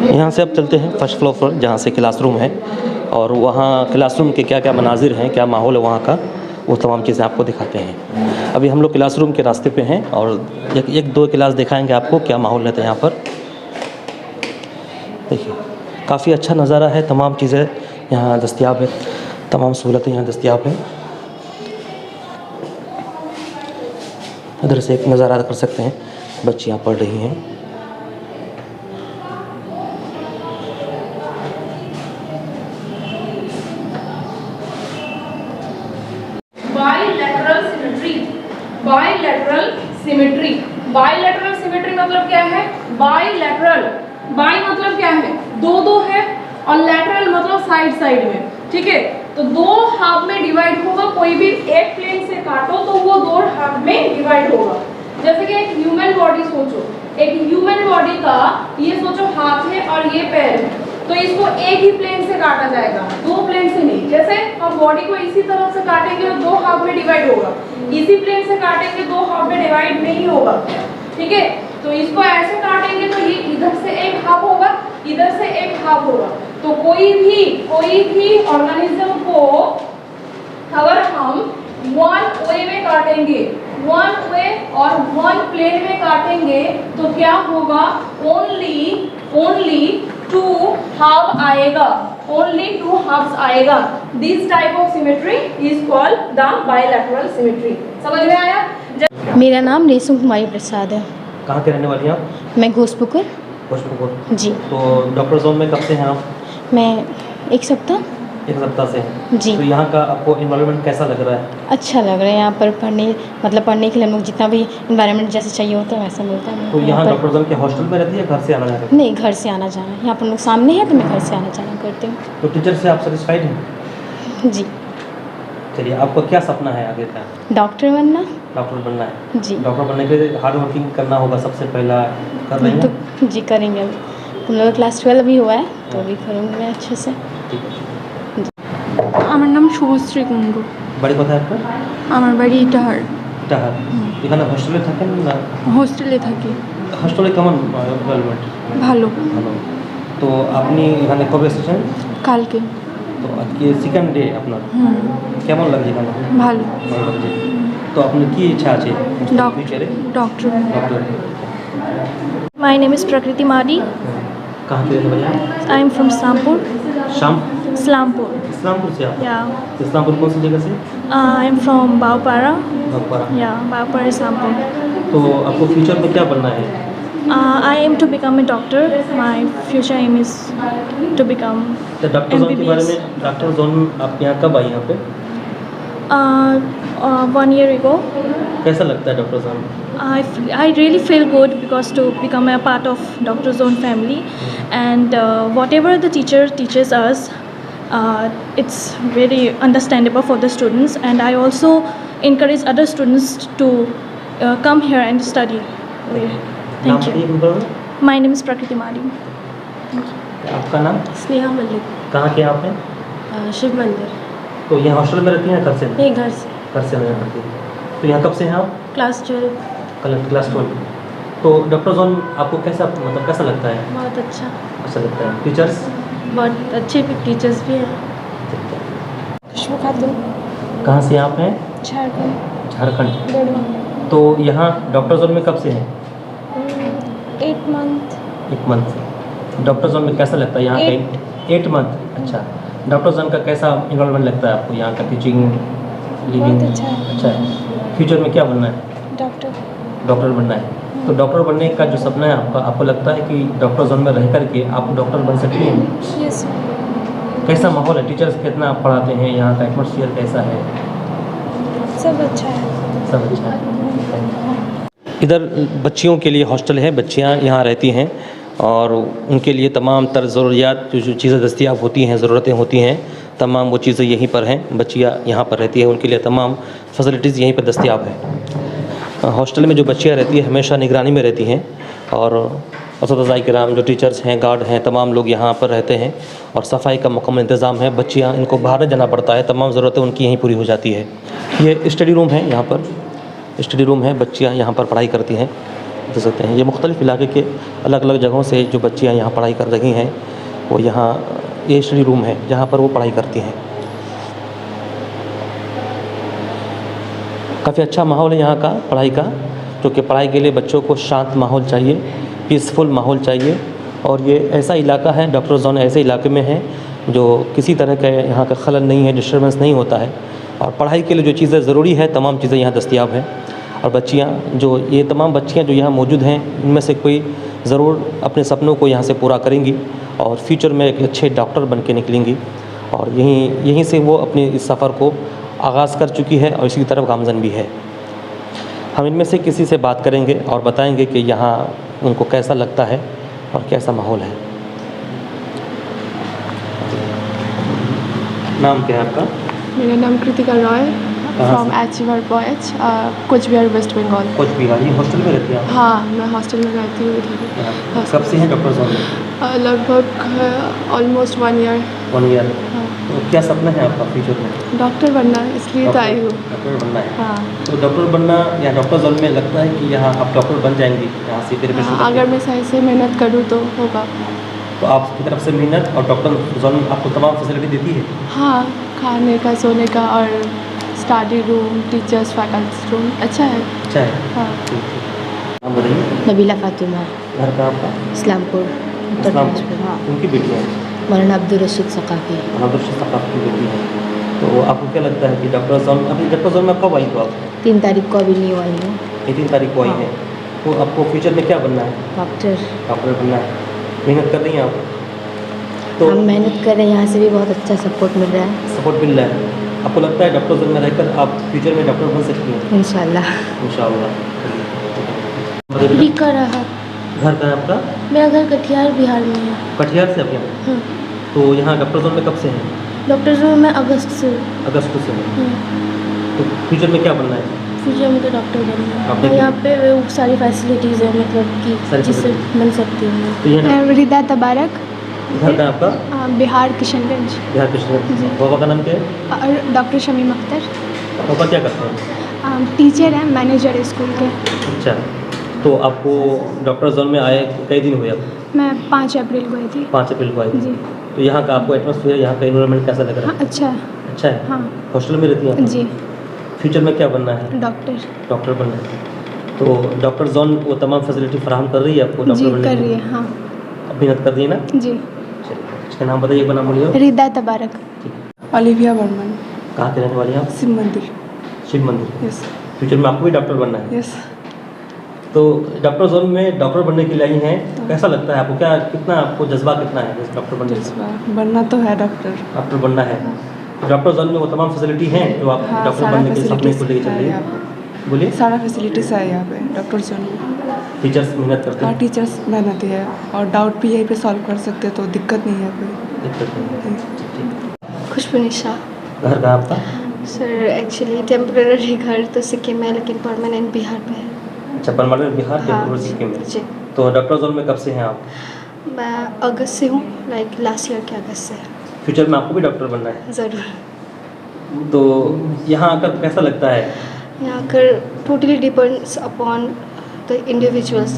यहाँ से अब चलते हैं फर्स्ट फ्लोर पर, जहाँ से क्लासरूम है, और वहाँ क्लासरूम के क्या क्या मनाजिर हैं, क्या माहौल है वहाँ का, वो तमाम चीज़ें आपको दिखाते हैं। अभी हम लोग क्लासरूम के रास्ते पे हैं और एक दो क्लास दिखाएंगे आपको क्या माहौल रहता है यहाँ पर। देखिए काफ़ी अच्छा नज़ारा है, तमाम चीज़ें यहाँ दस्तयाब है, तमाम सहूलतें यहाँ दस्तयाब हैं। इधर से एक नज़ारा कर सकते हैं, बच्चियाँ पढ़ रही हैं। बाइलैटरल सिमेट्री मतलब क्या है? बाइलैटरल, बाई मतलब क्या है? दो है, और लैटरल मतलब साइड में, ठीक है। तो दो हाफ में डिवाइड होगा, कोई भी एक प्लेन से काटो तो वो दो हाफ में डिवाइड होगा। जैसे कि एक ह्यूमन बॉडी सोचो, एक ह्यूमन बॉडी का ये सोचो हाथ है और ये पैर है, तो इसको एक ही प्लेन से काटा जाएगा, दो प्लेन से नहीं। जैसे हम बॉडी को इसी तरह से काटेंगे तो दो हाफ में डिवाइड होगा, इसी प्लेन से काटेंगे दो हाफ में डिवाइड नहीं होगा, ठीक है। तो इसको ऐसे काटेंगे तो ये इधर से एक हाफ होगा, इधर से एक हाफ होगा। तो कोई भी ऑर्गेनिज्म को अगर हम वन वे में काटेंगे, वन वे और वन प्लेन में काटेंगे तो क्या होगा? ओनली टू हाफ आएगा, ओनली टू हाफ्स आएगा। This type of symmetry is called the bilateral symmetry. समझ में आया? मेरा नाम रेशम कुमारी प्रसाद है। कहाँ के रहने वाली हैं आप? मैं घोषपुकुर। घोषपुकुर जी। तो डॉक्टर जोन में कब से हैं आप? मैं एक सप्ताह से हैं जी। तो यहाँ का आपको इन्वायरमेंट कैसा लग रहा है? अच्छा लग रहा है यहाँ पर पढ़ने के लिए हम लोग जितना भी इन्वायरमेंट जैसे चाहिए होता है वैसा मिलता है। तो यहाँ डॉक्टर जोन के हॉस्टल में रहती है, घर से आना जाना? नहीं, घर से आना जाना, यहाँ पर लोग सामने हैं तो मैं घर से आना जाना करती हूँ। तो टीचर से आप सेटिस्फाइड हैं? जी। चलिए, आपका क्या सपना है आगे का? डॉक्टर बनना। डॉक्टर बनना है जी। डॉक्टर बनने के लिए हार्ड वर्किंग करना होगा सबसे पहला, कर रही हैं? तो जी करेंगे। अभी हम लोग क्लास 12 भी हुआ है तो अभी करूँगी मैं अच्छे से। আমার নাম শুভশ্রী কুণ্ডু। বাড়ি কোথায় আপনার? আমার বাড়ি ইটাহার। ইটাহার। এখানে হোস্টেলে থাকেন না? হোস্টেলে থাকি। হোস্টেলে কেমন এনভায়রনমেন্ট? ভালো। ভালো। তো আপনি এখানে কবে এসেছেন? কালকে। তো আজকে সেকেন্ড ডে আপনার, কেমন লাগছে এখানে? ভালো। ভালো লাগছে। তো আপনার কি ইচ্ছা আছে ফিউচারে? Doctor. Doctor. My name is Prakriti Madi. कहाँ के रहने वाले हैं? I am from Islampur. Islampur से आप? Yeah. इस्लामपुर कौन सी जगह से? I am from Baupara. Bagpara. Yeah, Baupara, Islampur. तो आपको फ्यूचर में क्या बनना है? I aim to become a doctor. My future aim is to become तो डॉक्टर जोन के बारे MBBS. में, डॉक्टर जोन आप यहाँ कब आई यहाँ पे? 1 year ago. कैसा लगता है doctor zone? I really feel good because to become a part of Dr. Zone family, and whatever the teacher teaches us, it's very understandable for the students, and I also encourage other students to come here and study. Thank you. My name is Prakriti Madi. आपका नाम? स्नेहा मलिक। कहाँ के आप हैं? शिव मंदिर। तो यहाँ hostel में रहती हैं घर से? नहीं, घर से। घर से आना करती हैं। तो यहाँ कब से हैं आप? क्लास 12। क्लास 12। तो डॉक्टर जोन आपको कैसा, मतलब कैसा लगता है? बहुत अच्छा। अच्छा लगता है। टीचर्स? बहुत अच्छे टीचर्स भी हैं। खुशबू खातून। कहाँ से आप हैं? झारखंड। झारखंड। गढ़वा। तो यहाँ डॉक्टर जोन में कब से हैं? 8 month। 1 मंथ से। डॉक्टर जोन में कैसा लगता है यहाँ का? 8 मंथ। अच्छा, डॉक्टर जोन का कैसा इन्वायरमेंट लगता है आपको यहाँ का? Teaching, living? बहुत अच्छा है। अच्छा है। फ्यूचर में क्या बनना है? डॉक्टर। डॉक्टर बनना है। तो डॉक्टर बनने का जो सपना है आपका, आपको लगता है कि डॉक्टर जोन में रह करके आप डॉक्टर बन सकती हैं? यस। कैसा माहौल है, टीचर्स कितना आप पढ़ाते हैं, यहाँ का एटमॉस्फेयर कैसा है? सब अच्छा है। सब अच्छा है। इधर बच्चियों के लिए हॉस्टल है, बच्चियाँ यहाँ रहती हैं और उनके लिए तमाम तर ज़रूरियात जो चीज़ें दस्तियाब होती हैं, ज़रूरतें होती हैं, तमाम वो चीज़ें यहीं पर हैं। बच्चियाँ यहाँ पर रहती हैं, उनके लिए तमाम फैसिलिटीज़ यहीं पर दस्तियाब है। हॉस्टल में जो बच्चियाँ रहती हैं हमेशा निगरानी में रहती हैं और असतज़ाए किराम जो टीचर्स हैं, गार्ड हैं, तमाम लोग यहाँ पर रहते हैं और सफाई का मुकम्मल इंतज़ाम है। बच्चियाँ, इनको बाहर नहीं जाना पड़ता है, तमाम ज़रूरतें उनकी यहीं पूरी हो जाती है। ये स्टडी रूम है, यहाँ पर स्टडी रूम है, बच्चियाँ यहाँ पर पढ़ाई करती हैं, देख सकते हैं। ये मुख्तलिफ़ इलाके के अलग अलग जगहों से जो बच्चियाँ यहाँ पढ़ाई कर रही हैं वो यहाँ, ये स्टडी रूम है जहाँ पर वो पढ़ाई करती हैं। काफ़ी अच्छा माहौल है यहाँ का पढ़ाई का, क्योंकि पढ़ाई के लिए बच्चों को शांत माहौल चाहिए, पीसफुल माहौल चाहिए। और ये ऐसा इलाका है, डॉक्टर जोन ऐसे इलाके में है जो किसी तरह का यहाँ का खलल नहीं है, डिस्टर्बेंस नहीं होता है और पढ़ाई के लिए जो चीज़ें ज़रूरी है तमाम चीज़ें यहाँ दस्तयाब हैं। और बच्चियाँ जो, ये तमाम बच्चियाँ जो यहाँ मौजूद हैं, इनमें से कोई ज़रूर अपने सपनों को यहाँ से पूरा करेंगी और फ्यूचर में एक अच्छे डॉक्टर बन के निकलेंगी। और यहीं से वो अपने इस सफ़र को आगाज़ कर चुकी है और इसी तरफ गामज़न भी है। हम इनमें से किसी से बात करेंगे और बताएंगे कि यहाँ उनको कैसा लगता है और कैसा माहौल है। नाम क्या है आपका? मेरा नाम Kritika Roy, from achiever boys, Cooch Behar, west Bengal. Cooch Behar, ये हॉस्टल में रहती हैं आप? हाँ, मैं हॉस्टल में रहती हूँ इधर। कब से हैं डॉक्टर जोन में? लगभग ऑलमोस्ट 1 ईयर। 1 ईयर। तो क्या सपना है आपका फ्यूचर में? डॉक्टर बनना, इसलिए तो आई हूँ। डॉक्टर बनना है। हाँ। तो डॉक्टर बनना या डॉक्टर जोन में लगता है कि यहाँ आप डॉक्टर बन जाएंगी यहाँ से प्रिपरेशन? हाँ, अगर मैं सही से मेहनत करूँ तो होगा। तो आपकी तरफ से मेहनत और डॉक्टर जोन आपको तमाम फैसिलिटी देती है? हाँ, खाने का, सोने का और study room, teachers, faculty room अच्छा है। अच्छा है। हाँ। नाम बताइए। नबीला फातिमा, घर का आपका? इस्लामपुर, उत्तर इस्लामपुर। प्रदेश में। हाँ। उनकी बेटी है? मौलाना अब्दुल रशीद सकाफ़ी। अब्दुल रशीद सकाफ़ी की बेटी है। तो आपको क्या लगता है कि डॉक्टर जोन, अभी डॉक्टर जोन में कब आई हो आप? 3 तारीख को अभी न्यू आई हूँ। ये 3 तारीख को आई है। तो आपको फ्यूचर में क्या बनना है? डॉक्टर। डॉक्टर बनना है। मेहनत कर रही हैं आप? तो हम मेहनत कर रहे हैं, यहाँ से भी बहुत अच्छा सपोर्ट मिल रहा है। सपोर्ट मिल रहा है। आपको लगता है डॉक्टर जोन में रहकर आप फ्यूचर में डॉक्टर बन सकती हैं? इंशाल्लाह। इंशाल्लाह। लिखा रहा। घर का है आपका? मेरा घर कटिहार बिहार में है। कटिहार से आप यहाँ? हाँ। तो यहाँ डॉक्टर जोन में कब से हैं? डॉक्टर जोन में अगस्त से। अगस्त से हैं। तो फ्यूचर में क्या बनना है? फ्यूचर में तो डॉक्टर बनना है। डॉक्टर और यहाँ पे वो सारी फैसिलिटीज़ है, मतलब कि जिससे बन सकती हूँ। तो यहाँ रिदा तबारक, घर का आपका? बिहार किशनगंज। बिहार किशनगंज। पापा का नाम क्या है? और डॉक्टर शमीम अख्तर, पापा क्या करते हैं? टीचर हैं, मैनेजर है स्कूल के। अच्छा, तो आपको डॉक्टर जोन में आए कई दिन हुए अब? मैं 5 अप्रैल को आई थी। 5 अप्रैल को आई थी। जी। तो यहाँ का आपको एटमॉस्फेयर, यहाँ का एनवायरनमेंट कैसा लग रहा है? हाँ, अच्छा है। अच्छा है। हाँ। हॉस्टल में रहती हैं आप? जी। फ्यूचर में क्या बनना है? डॉक्टर। डॉक्टर बनना है। तो डॉक्टर जोन वो तमाम फैसिलिटी फराहम कर रही है आपको डॉक्टर जी, बनने कर के रही लिए? है। हाँ। अब मेहनत कर रही है ना? जी। इसका नाम बताइए, एक बार नाम बोलिए। रिदा तबारक। ओलिविया बर्मन। कहाँ के रहने वाली हैं आप? शिव मंदिर। शिव मंदिर। यस। फ्यूचर में आपको भी डॉक्टर बनना है? यस। तो डॉक्टर जोन में डॉक्टर बनने के लिए आई हैं, कैसा लगता है आपको? क्या, कितना आपको जज्बा कितना है डॉक्टर बनने का? बनना तो है डॉक्टर। डॉक्टर बनना है। तो डॉक्टर जोन में वो तमाम फैसिलिटी हैं जो आप हाँ, डॉक्टर सारा बनने के सपने को लेकर facilities चल रही है है? यहाँ बोलिए। सारा फैसिलिटीज़ है यहाँ पे डॉक्टर जोन में। टीचर्स मेहनत करते हाँ, हैं? टीचर्स मेहनती है और डाउट भी यहीं पे सॉल्व कर सकते हैं, तो दिक्कत नहीं है कोई। दिक्कत नहीं। खुशबू निशा। घर का आपका? सर एक्चुअली टेम्परेरी घर तो सिक्किम में, लेकिन परमानेंट बिहार में है। अच्छा, परमानेंट बिहार, हाँ, टेम्पोररी सिक्किम में। जी। तो डॉक्टर जोन में कब से हैं आप? मैं अगस्त से हूँ, लाइक लास्ट ईयर के अगस्त से। फ्यूचर में आपको भी डॉक्टर बनना है? ज़रूर। तो यहाँ आकर कैसा लगता है? यहाँ आकर totally depends upon the individuals,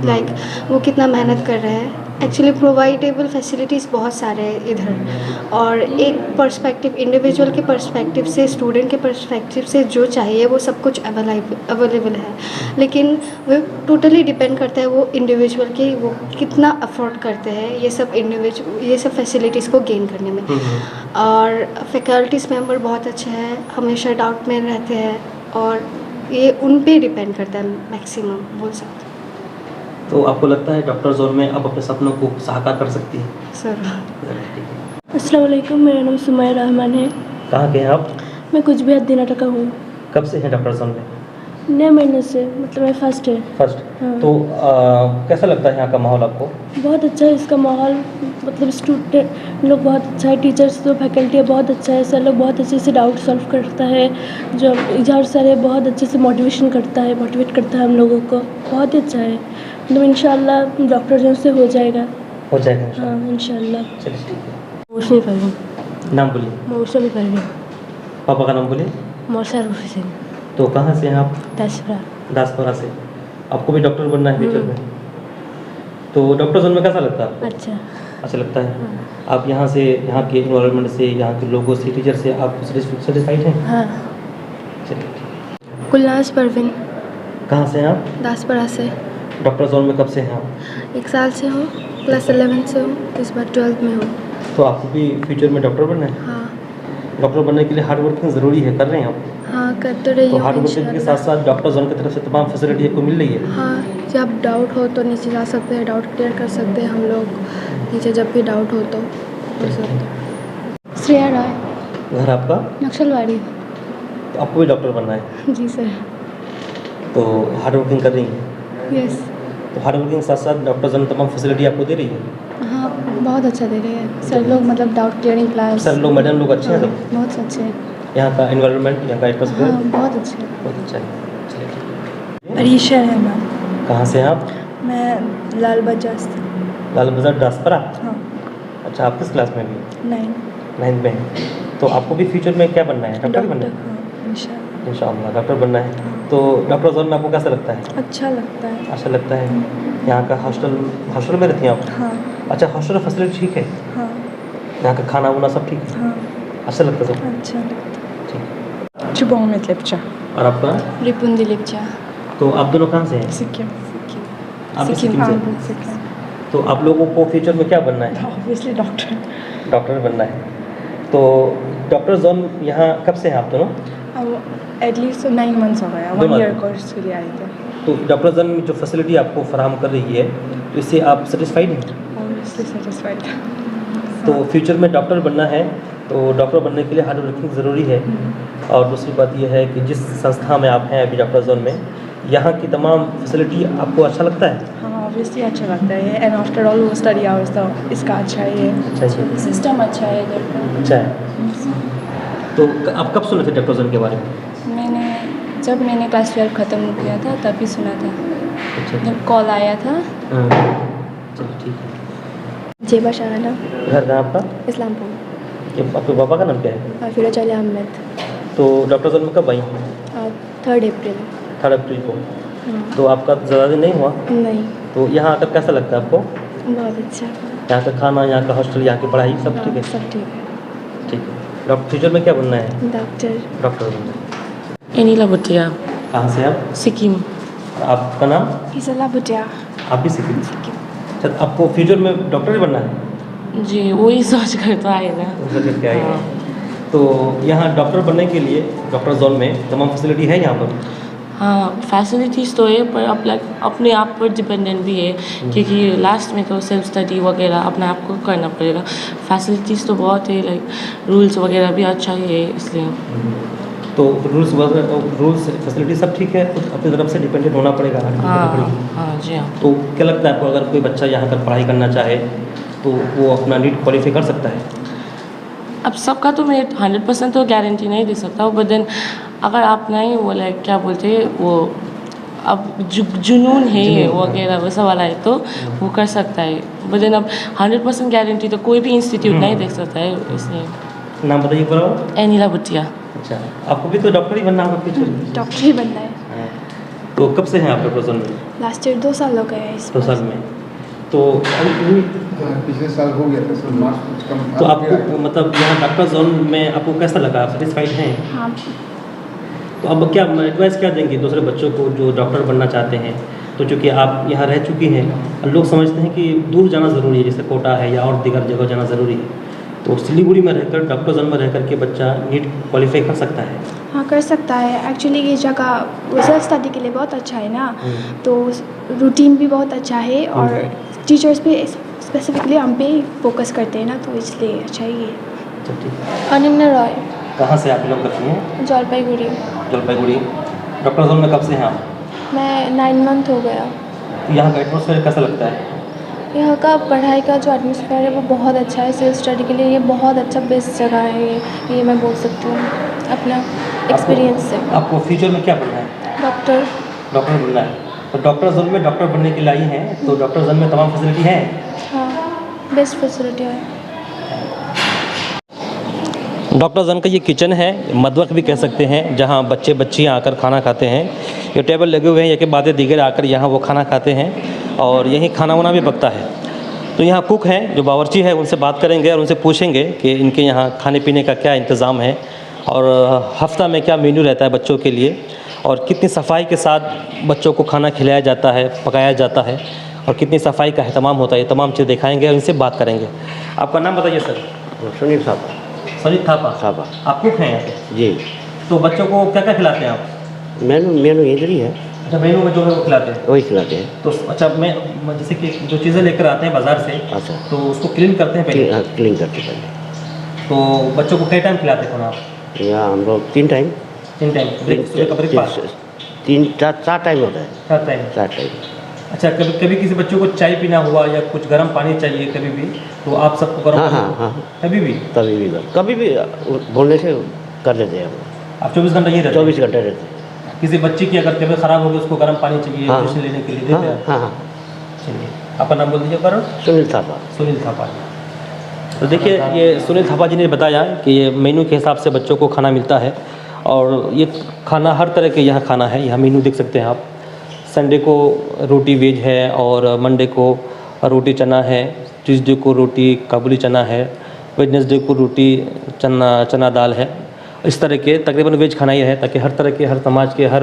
like वो कितना मेहनत कर रहे हैं। एक्चुअली प्रोवाइडेबल फैसिलिटीज़ बहुत सारे हैं इधर, और एक पर्सपेक्टिव, इंडिविजुअल के पर्सपेक्टिव से, स्टूडेंट के पर्सपेक्टिव से जो चाहिए वो सब कुछ अवेलेबल है, लेकिन वो टोटली डिपेंड करता है वो इंडिविजुअल की, वो कितना अफोर्ड करते हैं ये सब फैसिलिटीज़ को गेन करने में। और फैकल्टीज़ मेंबर बहुत अच्छे हैं, हमेशा डाउट में रहते हैं, और ये उन पे डिपेंड करता है मैक्सिमम, बोल सकते हैं। तो आपको लगता है डॉक्टर जोन में आप अपने सपनों को साकार कर सकती हैं? सर अस्सलाम वालेकुम, मेरा नाम सुमैया रहमान है। कहाँ के हैं आप? मैं कुछ भी दिनाटा का हूँ। कब से हैं डॉक्टर जोन में? नए महीने से, मतलब मैं फर्स्ट है। फर्स्ट। हाँ। तो कैसा लगता है यहाँ का माहौल आपको? बहुत अच्छा है इसका माहौल, मतलब स्टूडेंट लोग बहुत अच्छा है, टीचर्स जो फैकल्टी है बहुत अच्छा है, सर लोग बहुत अच्छे से डाउट सॉल्व करता है, जो इजहार सर है बहुत अच्छे से मोटिवेट करता है हम लोगों को, बहुत ही अच्छा है। मतलब इंशाल्लाह डॉक्टर जोन से हो जाएगा। हो जाएगा हाँ इंशाल्लाह। चलिए ठीक है। मौसमी परवीन। नाम बोलिए। मौसमी परवीन। पापा का नाम बोलिए। मौसर हुसैन। तो कहाँ से हैं आप? दसपरा। दासपुरा से। आपको भी डॉक्टर बनना है फ्यूचर में? तो डॉक्टर जोन में कैसा लगता है आपको? अच्छा लगता है। आप यहाँ से, यहाँ के इन्वायरमेंट से, यहाँ के लोगों से, टीचर से आप सेटिस्फाइड हैं? हाँ। चलिए। गुलनाज परवीन। कहाँ से हैं आप? दासपरा से। डॉक्टर जोन में कब से हैं आप? 1 साल से हूँ, क्लास 11 से हूँ, इस बार 12th में हूँ। तो आपको भी फ्यूचर में डॉक्टर बनना है? हाँ। डॉक्टर बनने के लिए हार्ड वर्किंग ज़रूरी है, कर रहे हैं आप? हाँ कर तो रही तो हूँ हार्ड वर्किंग के साथ साथ डॉक्टर जोन की तरफ से तमाम फैसिलिटी आपको मिल रही है? हाँ, जब डाउट हो तो नीचे जा सकते हैं, डाउट क्लियर कर सकते हैं हम लोग नीचे, जब भी डाउट हो तो हो सकता है। श्रेया राय। घर आपका? नक्सलवाड़ी। तो आपको भी डॉक्टर बनना है? जी सर। तो हार्ड वर्किंग कर रही हैं? यस। तो हार्ड वर्किंग के साथ साथ डॉक्टर जोन तमाम फैसिलिटी आपको दे रही है? हाँ बहुत अच्छा दे रही है सर लोग, मतलब डाउट क्लियरिंग क्लास। सर लोग, मैडम लोग अच्छे हैं सब? बहुत अच्छे हैं। यहाँ का एनवायरनमेंट, यहाँ का एटमॉस्फेयर? हाँ बहुत अच्छे हैं। बहुत अच्छा है। चलिए। अरीशा है मैम। कहाँ से हैं आप? मैं लाल बाजार से। लाल बाजार दासपरा? हाँ। अच्छा, आप किस क्लास में भी? 9 में हैं। तो आपको भी फ्यूचर में क्या बनना है? डॉक्टर बनना है? इंशाल्लाह। इंशाअल्लाह डॉक्टर बनना है। तो डॉक्टर जोन में आपको कैसा लगता है? अच्छा लगता है। अच्छा लगता है। यहाँ का हॉस्टल में रहती हैं आप? हाँ। अच्छा, हॉस्टल फैसिलिटी ठीक है? हाँ। यहाँ का खाना वाना सब ठीक है? हाँ। अच्छा लगता है सब? अच्छा लगता ठीक। है। शुभोमित लिप्चा। और आपका? रिपुंदी लिप्चा। तो आप दोनों कहाँ से हैं? सिक्किम। आप भी सिक्किम से? सिक्किम। तो आप लोगों को फ्यूचर में क्या बनना है? Obviously doctor. डॉक्टर बनना है। तो डॉक्टर जोन यहाँ कब से हैं आप दोनों? अब एटलीस्ट 9 मंथ्स हो गया, 1 ईयर कोर्स के लिए आए थे। तो डॉक्टर जोन में जो फैसिलिटी आपको फराहम कर रही है, तो इससे आप सेटिस्फाइड हैं? Obviously satisfied. तो फ्यूचर में डॉक्टर बनना है, तो डॉक्टर बनने के लिए हार्ड वर्किंग ज़रूरी है। और दूसरी बात यह है कि जिस संस्था में आप हैं अभी डॉक्टर जोन में, यहाँ की तमाम फैसिलिटी आपको अच्छा लगता है? हाँ ऑब्वियसली अच्छा लगता है, एंड आफ्टर ऑल वो स्टडी आवर्स तो इसका अच्छा है। अच्छा है। सिस्टम अच्छा है इधर का। अच्छा है। तो आप कब सुने थे डॉक्टर जोन के बारे में? जब मैंने क्लास 12 ख़त्म किया था तभी सुना था। अच्छा। जब कॉल आया था। चलो ठीक है। जेबा शाहाना। घर कहाँ आपका? इस्लामपुर। ये आपके पापा का नाम क्या है? फिरोज अली अहमद। तो डॉक्टर जोन में कब आई? 3 अप्रैल। 3 अप्रैल को। तो आपका ज़्यादा दिन नहीं हुआ? नहीं। तो यहाँ आकर कैसा लगता है आपको? बहुत अच्छा। यहाँ का खाना, यहाँ का हॉस्टल, यहाँ की पढ़ाई सब ठीक है? सब ठीक है। ठीक है। डॉक्टर फ्यूचर में क्या बनना है? डॉक्टर। डॉक्टर बनना है। एनीला भुटिया। कहाँ से आप? सिक्किम। आपका नाम? इजला भुटिया। आप भी सिक्किम? अच्छा, आपको फ्यूचर में डॉक्टर ही बनना है? जी वही सोच कर तो आए ना। सोच करके आए हैं। तो यहाँ डॉक्टर बनने के लिए डॉक्टर जोन में तमाम फैसिलिटी है यहाँ पर? हाँ फैसिलिटीज़ तो है, पर अपने आप पर डिपेंडेंट भी है, क्योंकि लास्ट में तो सेल्फ स्टडी वगैरह अपने आप को करना पड़ेगा। फैसिलिटीज़ तो बहुत है, लाइक रूल्स वगैरह भी अच्छा ही है, इसलिए। तो रूल्स फैसिलिटी सब ठीक है, तो अपनी तरफ से डिपेंडेंट होना पड़ेगा। हाँ जी हाँ। तो क्या लगता है आपको, अगर कोई बच्चा यहाँ पर पढ़ाई करना चाहे तो वो अपना नीट क्वालिफाई कर सकता है? अब सबका तो मैं 100% तो गारंटी नहीं दे सकता हूँ, बट देन अगर आप नहीं वो लाइक क्या बोलते हैं वो अब जुनून है वगैरह वैसा वाला है तो वो कर सकता है, बट देन अब 100% गारंटी तो कोई भी इंस्टीट्यूट नहीं दे सकता है, इसलिए। नाम बताइए पूरा। एनीला भुटिया। अच्छा, आपको भी तो डॉक्टर ही बनना होगा फ्यूचर में? डॉक्टर ही बनना है। तो कब से हैं आप डॉक्टर जोन में? लास्ट ईयर 2 साल हो गए हैं। 2 साल में। तो पिछले साल हो गया था सर, मार्क्स कुछ कम। तो आपको मतलब यहाँ डॉक्टर जोन में आपको कैसा लगा, आप सेटिस्फाइड हैं? हाँ। तो अब क्या एडवाइस क्या देंगे दूसरे बच्चों को जो डॉक्टर बनना चाहते हैं? तो चूँकि आप यहाँ रह चुकी हैं, लोग समझते हैं कि दूर जाना ज़रूरी है, जैसे कोटा है या और दीगर जगह जाना ज़रूरी है, तो सिलीगुड़ी में रहकर डॉक्टर जोन में रह कर के बच्चा नीट क्वालिफाई कर सकता है? हाँ कर सकता है। एक्चुअली ये जगह सेल्फ स्टडी के लिए बहुत अच्छा है ना, तो रूटीन भी बहुत अच्छा है और टीचर्स भी स्पेसिफिकली हम पे फोकस करते हैं ना, तो इसलिए अच्छा ही है। अनन्या रॉय, कहाँ से आप बिलोंग करती हैं? जलपाईगुड़ी। जलपाईगुड़ी। डॉक्टर जोन में कब से हैं आप? मैं 9 मंथ हो गया। यहाँ का एटमॉस्फेयर कैसा लगता है? यहाँ का पढ़ाई का जो एटमॉस्फेयर है वो बहुत अच्छा है। सेल्फ स्टडी के लिए ये बहुत अच्छा बेस्ट जगह है, ये मैं बोल सकती हूँ अपना एक्सपीरियंस से। आपको फ्यूचर में क्या बनना है? डॉक्टर बनना है। तो डॉक्टर जोन में डॉक्टर बनने के लिए आई हैं, तो डॉक्टर जोन में तमाम फैसिलिटी है? हाँ, बेस्ट फैसिलिटी है। डॉक्टर जोन का ये किचन है, मदवक भी कह सकते हैं, जहाँ बच्चे बच्चियाँ आकर खाना खाते हैं। ये टेबल लगे हुए हैं, ये के बाद दीगर आकर यहाँ वो खाना खाते हैं और यहीं खाना वाना भी पकता है। तो यहाँ कुक हैं जो बावर्ची है, उनसे बात करेंगे और उनसे पूछेंगे कि इनके यहाँ खाने पीने का क्या इंतज़ाम है और हफ्ता में क्या मेन्यू रहता है बच्चों के लिए और कितनी सफाई के साथ बच्चों को खाना खिलाया जाता है, पकाया जाता है और कितनी सफाई का अहतमाम होता है। ये तमाम चीज़ दिखाएँगे और इनसे बात करेंगे। आपका नाम बताइए सर? सुनील थापा। सुनील थापा। आप कुक हैं यहाँ पे? जी। तो बच्चों को क्या क्या खिलाते हैं आप? मेनू इधर ही है। अच्छा, मेनू में जो है वो खिलाते हैं? वही खिलाते हैं। तो अच्छा, मैं जैसे कि जो चीज़ें लेकर आते हैं बाज़ार से, अच्छा, तो उसको क्लीन करते हैं पहले? क्लीन करते पहले। तो बच्चों को कई टाइम खिलाते हैं खाना आप? यहाँ हम लोग 3 टाइम। 3 टाइम? सुबह का ब्रेकफास्ट? 4 टाइम होता है। 4 टाइम। अच्छा, कभी किसी बच्चों को चाय पीना हुआ या कुछ गर्म पानी चाहिए कभी भी, तो आप सबको गर्म? हाँ। कभी भी कभी भी बोलने से कर देते हैं हम। आप 24 घंटे ये रहते? 24 घंटे रहते हैं। किसी बच्ची की अगर तबीयत खराब होगी, उसको गर्म पानी चाहिए ट्यूशन लेने के लिए, देते हैं? हाँ। चलिए, आपका नाम बोल दीजिए। पर सुनील थापा। सुनील थापा। तो देखिए, ये सुनील थापा जी ने बताया कि ये मेनू के हिसाब से बच्चों को खाना मिलता है और ये खाना हर तरह के यहाँ खाना है। यहाँ मेनू देख सकते हैं आप। संडे को रोटी वेज है और मंडे को रोटी चना है, ट्यूसडे को रोटी काबुली चना है, वेडनेसडे को रोटी चना दाल है। इस तरह के तकरीबन वेज खाना ही है, ताकि हर तरह के, हर समाज के, हर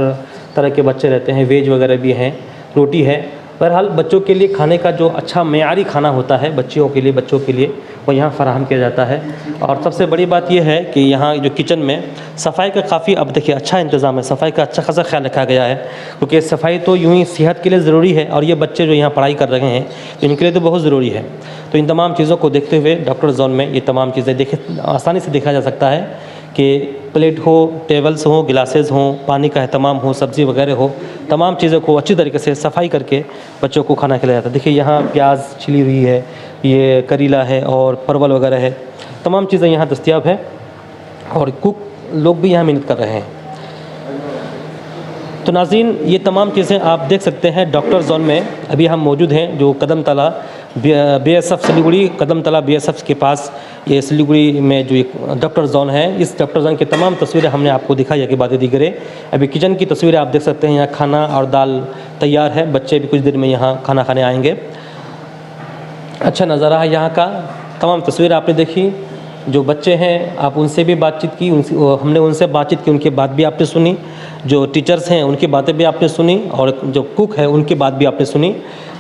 तरह के बच्चे रहते हैं। वेज वगैरह भी हैं, रोटी है। बहरहाल बच्चों के लिए खाने का जो अच्छा मेयारी खाना होता है बच्चों के लिए वो यहाँ फराहम किया जाता है। और सबसे बड़ी बात यह है कि यहाँ जो किचन में सफाई का काफ़ी, अब देखिए, अच्छा इंतज़ाम है। सफाई का अच्छा खासा ख्याल रखा गया है, क्योंकि सफाई तो यूँ ही सेहत के लिए ज़रूरी है और ये बच्चे जो यहाँ पढ़ाई कर रहे हैं तो इनके लिए तो बहुत ज़रूरी है। तो इन तमाम चीज़ों को देखते हुए डॉक्टर जोन में ये तमाम चीज़ें आसानी से देखा जा सकता है कि प्लेट हो, टेबल्स हो, गिलासेस हों, पानी का अहतमाम हो, सब्ज़ी वगैरह हो, तमाम चीज़ों को अच्छी तरीके से सफाई करके बच्चों को खाना खिलाया जाता है। देखिए, यहाँ प्याज छिली हुई है, ये करीला है और परवल वगैरह है, तमाम चीज़ें यहाँ दस्तयाब है और कुक लोग भी यहाँ मेहनत कर रहे हैं। तो नाज़रीन, ये तमाम चीज़ें आप देख सकते हैं डॉक्टर जोन में। अभी हम मौजूद हैं जो कदमतला BSF सिलीगुड़ी, कदमतला BSF के पास, ये सिलीगुड़ी में जो एक डॉक्टर जोन है, इस डॉक्टर जोन की तमाम तस्वीरें हमने आपको दिखाई है कि बातें दीगरें। अभी किचन की तस्वीरें आप देख सकते हैं। यहाँ खाना और दाल तैयार है, बच्चे भी कुछ देर में यहाँ खाना खाने आएंगे। अच्छा नज़ारा है यहाँ का, तमाम तस्वीरें आपने देखी। जो बच्चे हैं आप उनसे भी बातचीत की, हमने उनसे बातचीत की, उनकी बात भी आपने सुनी। जो टीचर्स हैं उनकी बातें भी आपने सुनी और जो कुक है उनकी बात भी आपने सुनी।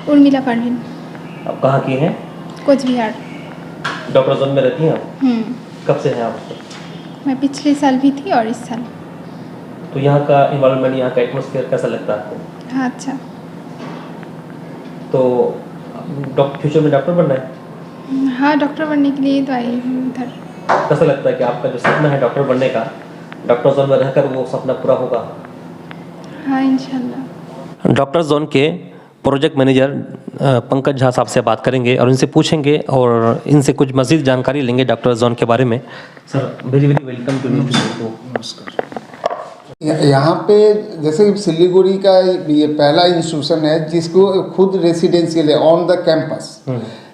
उर्मिला परवीन। आप कहाँ की हैं? कोच बिहार। डॉक्टर जोन में रहती हैं आप? कब से हैं आप? मैं पिछले साल भी थी और इस साल। तो यहाँ का इन्वायरमेंट, यहाँ का एटमॉस्फेयर कैसा लगता है आपको? हाँ, अच्छा। तो फ्यूचर में डॉक्टर बनना है? हाँ, डॉक्टर बनने के लिए तो आई हूँ इधर। कैसा लगता है कि आपका जो सपना है डॉक्टर बनने का, डॉक्टर जोन में रहकर वो सपना पूरा होगा? हाँ, इंशाल्लाह। डॉक्टर जोन के प्रोजेक्ट मैनेजर पंकज झा साहब से बात करेंगे और इनसे पूछेंगे और इनसे कुछ मज़ीद जानकारी लेंगे डॉक्टर जोन के बारे में। Sir, very very welcome to news. नमस्कार। यहाँ पे जैसे सिलीगुड़ी का ये पहला इंस्टीट्यूशन है जिसको खुद रेसिडेंशियल है, ऑन द कैंपस।